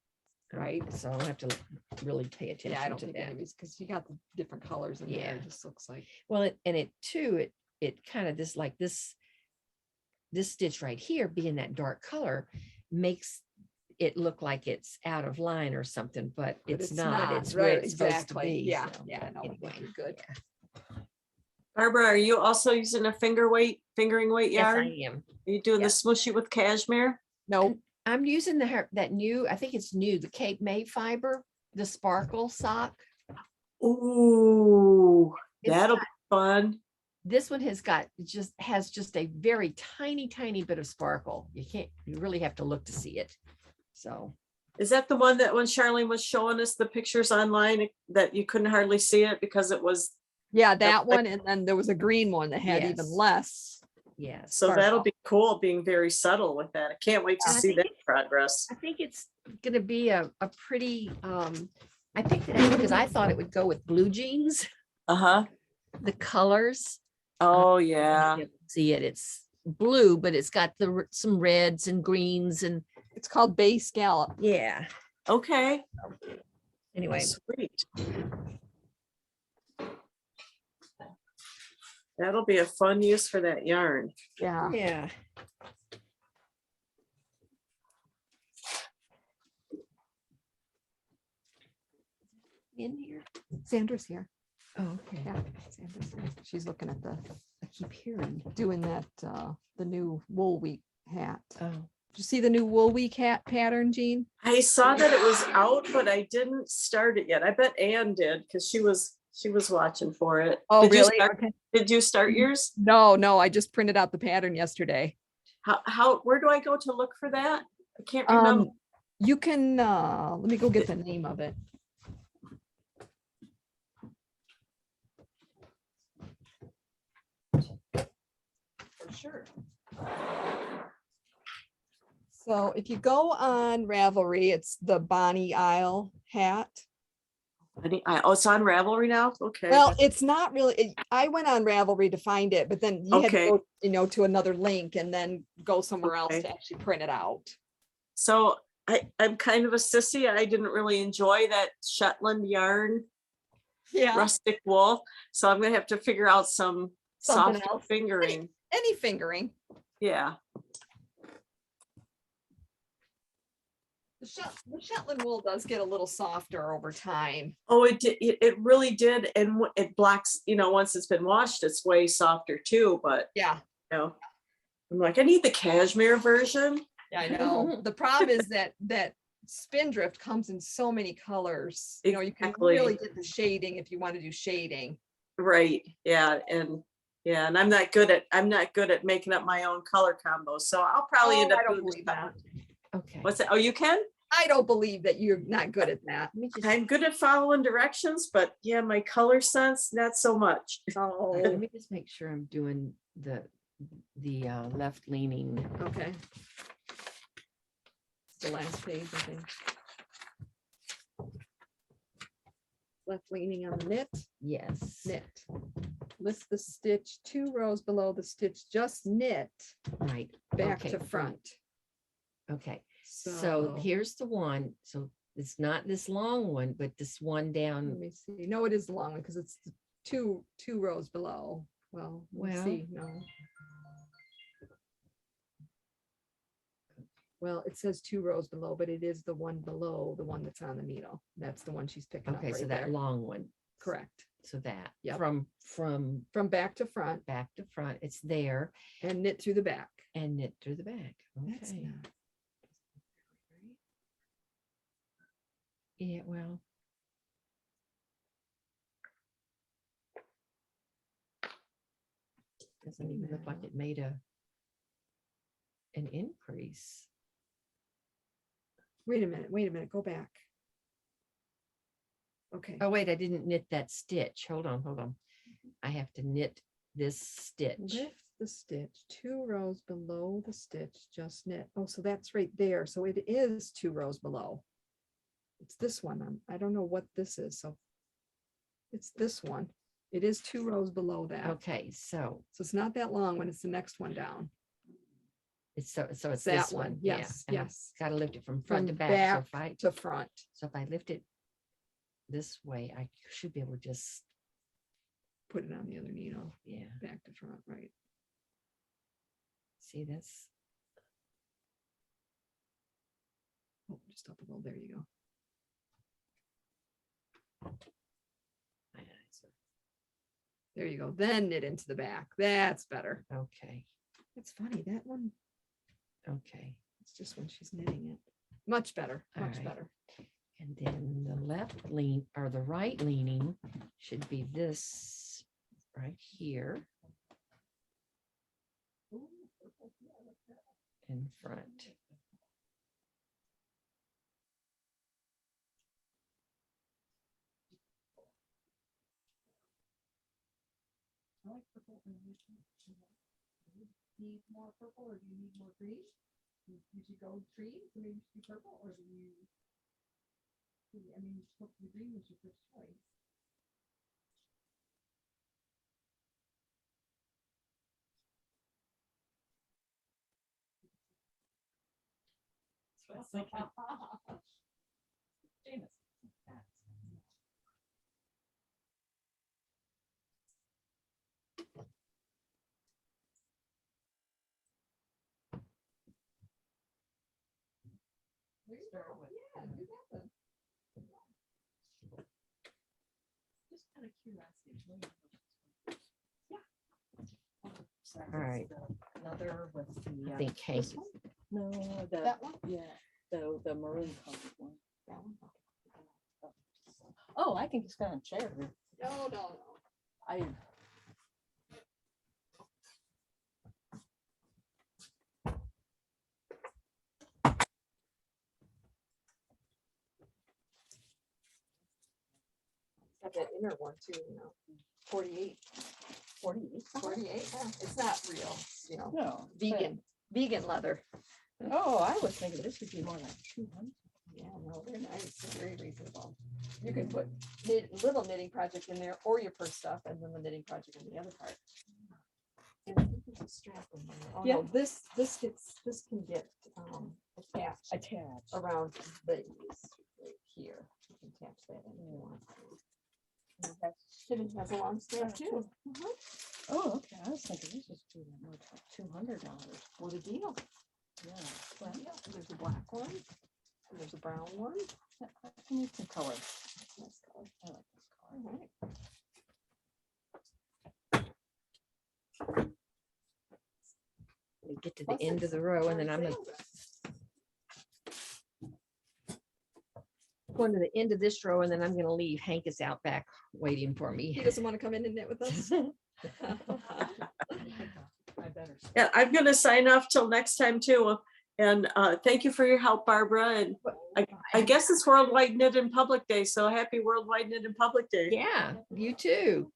Right. So I'll have to really pay Yeah, I attention don't to think that. anybody's, because you got the different colors in there. Yeah. It just looks like. Well, it too, it kind of this like this stitch right here being that dark color makes it look like it's out of line or something, but But it's not. It's where right, it's supposed to be. Yeah, so, yeah, but no, I think anyway, you're good. Barbara, are you also using a fingering weight Yes, yarn? I am. Are you doing Yeah. the smooshy with cashmere? No, I'm using that new, I think it's new, the Cape May fiber, the sparkle sock. Ooh, It's that'll got- be fun. This one has just a very tiny bit of sparkle. You really have to look to see it. So, Is that the one that when Charlene was showing us the pictures online that you couldn't hardly see it because it was, yeah, that one, and then there was a green one that had even Yes. less. yes. so that'll Sparkle. be cool being very subtle with that. I can't wait to I see think that progress. I think it's gonna be a pretty, I think that because I thought it would go with blue jeans, Uh-huh. the colors. Oh, yeah. You see it, it's blue, but it's got some reds and greens and It's called Bay Scallop. yeah. Okay. Anyway, Sweet. That'll be a fun use for that yarn. Yeah. yeah. Sandra's here. Oh, okay. Yeah, Sandra's here. She's looking at the, I keep hearing, doing that, the new wool week hat. Oh, Did you see the new wool week hat pattern, Jean? I saw that it was out, but I didn't start it yet. I bet Ann did because she was watching for it. Oh, Did you really? start- Okay. Did you start yours? No, I just printed out the pattern yesterday. Where do I go to look for that? I can't remember. You can, let me go get the name of it. For sure. So if you go on Ravelry, it's the Bonnie Isle hat. Oh, it's on Ravelry now? Okay. Well, it's not really, I went on Ravelry to find it, but then you had to Okay. go, to another link and then go somewhere else Okay. to actually print it out. So I'm kind of a sissy. I didn't really enjoy that Shetland yarn Yeah. rustic wool. So I'm gonna have to figure out some Something soft else. fingering. Any fingering. Yeah. The Shetland wool does get a little softer over time. Oh, it really did. And it blocks, once it's been washed, it's way softer too, but Yeah, I'm like, I need the cashmere version. yeah, I know. The problem is that Spindrift comes in so many colors. You can Exactly. really get the shading if you want to do shading. Right. Yeah. And I'm not good at making up my own color combos. So I'll probably end Oh, up I don't doing believe that. okay. What's that? Oh, you can? I don't believe that you're not good at that. Let me just, I'm good at following directions, but yeah, my color sense, not so much. Oh, let me just make sure I'm doing the left leaning. okay. It's the last page, I think. Left leaning on the knit. Yes. Knit. Lift the stitch 2 rows below the stitch, just knit Right. back Okay, to from- front. Okay. So here's the one. So it's not this long one, but this one Let down. me see. No, it is the long one because it's the two rows below. Well, let's Well. see. No. Well, it says 2 rows below, but it is the one below the one that's on the needle. That's the one she's picking up Okay, right so that there. long one. Correct. So that Yep. from From back to front back to front, it's there and knit through the back. and knit through the back. That's Okay. not. Yeah, well. Doesn't even look like No. it made an increase. Wait a minute. Go back. Okay. Oh, wait, I didn't knit that stitch. Hold on. I have to knit this stitch. Lift the stitch 2 rows below the stitch, just knit. Oh, so that's right there. So it is 2 rows below. It's this one. I don't know what this is. So it's this one. It is 2 rows below that. Okay, so So it's not that long when it's the next one down. it's it's That this one. one. yeah, Yes, and I've yes. Got to lift it from front to From back. back to front. So if I lift it this way, I should be able to just, Put it on the other needle, yeah, back to front, right? see this? Oh, just up a little. There you go. There you go. Then knit into the back. That's better. Okay, It's funny. That one, okay. it's just when she's knitting it. Much better, All much right. better. And then the left lean or the right leaning should be this right here. In front. Need more purple or do you need more green? You should go green, so maybe it should be purple, or do you? I mean, the green was your first choice. Jameson. Yeah, do that then. All right. Another with the. I think Hank. No, That one? yeah, the maroon colored one. That one? Oh, I think it's got a chair. No, no, I. got that inner one too, you know, 48. 48. 48, yeah, it's not real, you know, No. vegan leather. Oh, I was thinking this would be more like 200. Yeah, no, they're nice, they're very reasonable. You can put little knitting project in there or your purse stuff and then the knitting project in the other part. And I think there's a strap in there. Oh, Yeah. no, this can get attached around the right here. You can attach that in if you want. It has a long strap too. Oh, okay. I was thinking this was too much, like $200. What a deal. Yeah. Well, yeah, there's a black one, and there's a brown one. I need some color. Nice color. I like this color. All right. We get to the end of the row and then I'm gonna going to the end of this row and then I'm gonna leave. Hank is out back waiting for He me. doesn't want to come in and knit with us. I better. Yeah, I'm gonna sign off till next time too. And thank you for your help, Barbara. And I guess it's Worldwide Knit in Public Day, so happy Worldwide Knit in Public Day. Yeah, you too.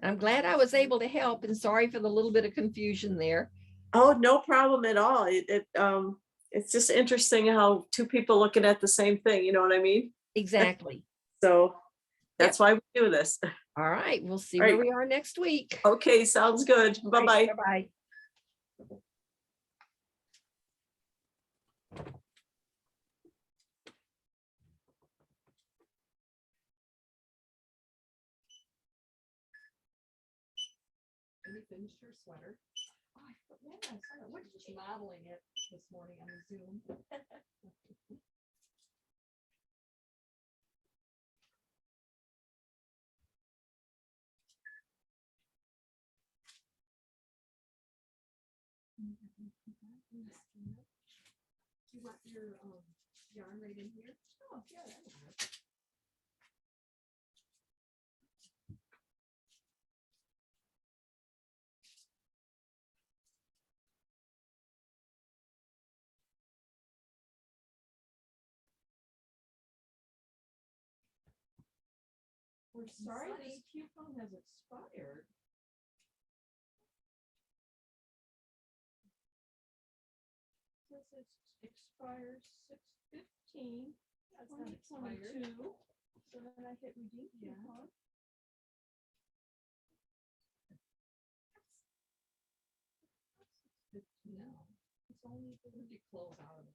I'm glad I was able to help and sorry for the little bit of confusion there. Oh, no problem at all. It's just interesting how two people looking at the same thing, you know what I mean? Exactly. So that's why we do this. All right, we'll see All where right. we are next week. Okay, sounds good. Bye-bye. Bye-bye. You finished your sweater? Oh, yeah, I saw that. We're just modeling it this morning on the Zoom. You want your yarn right in here? Oh, yeah, that would work. We're sorry this coupon has expired. Says it expires 6/15, 2022. So then I hit redeem coupon. No, it's only when you close out of it.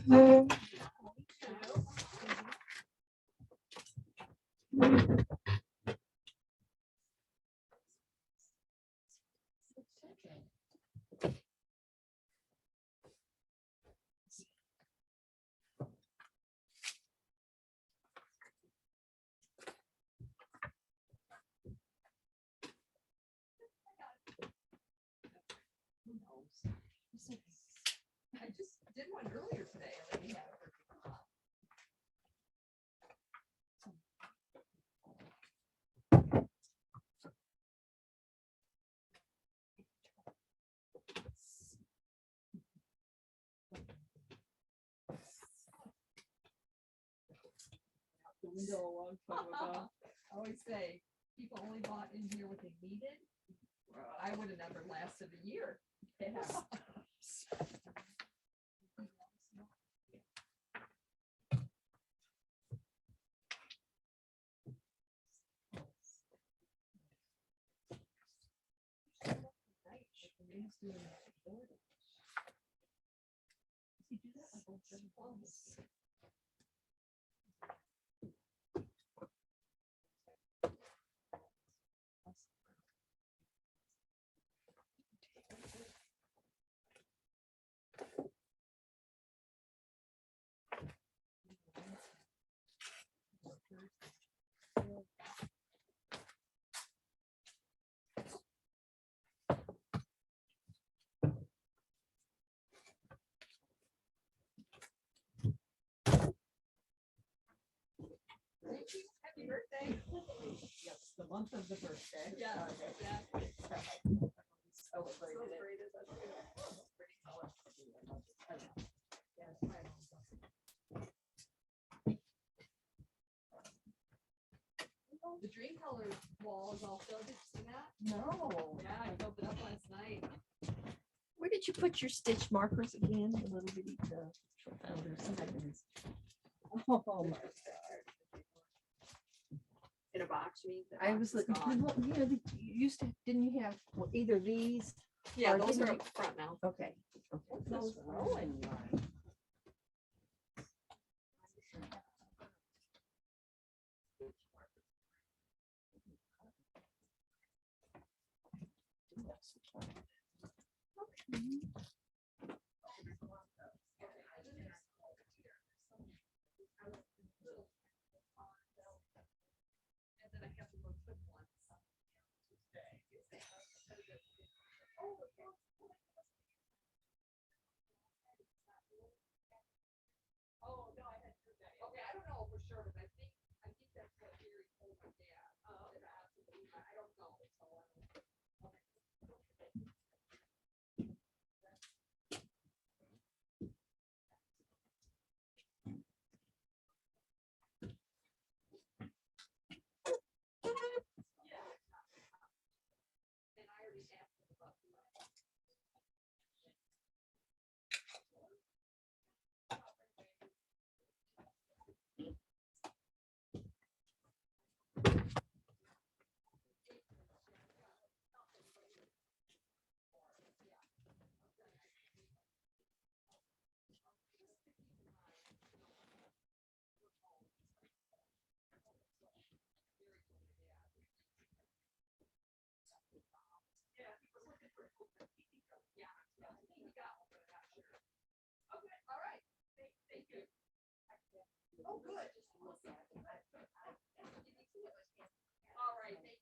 Who knows? I just did one earlier today. And they had it for people. The window a long time ago. I always say, people only bought in here what they needed. I would have never lasted a year. Yeah. Happy birthday. Yes, the month of the birthday. Yeah, exactly. Celebrated. The Dream Color wall is all filled. Did you see that? No. Yeah, I filled it up last night. Where did you put your stitch markers again? The little bitty, the founders. Oh, my God. In a box, you mean? The I box was, is like, gone. well, you know, you used to, didn't you have either these? Yeah, or those didn't are you- up front now. Okay. Those rolling line. And then I have to go clip one. Oh, no, I hadn't heard that. Okay, I don't know for sure, but I think that's what Gary told my dad. I don't know. So, and I already asked him about the Okay, all right. Thank you. Oh, good. All right, thank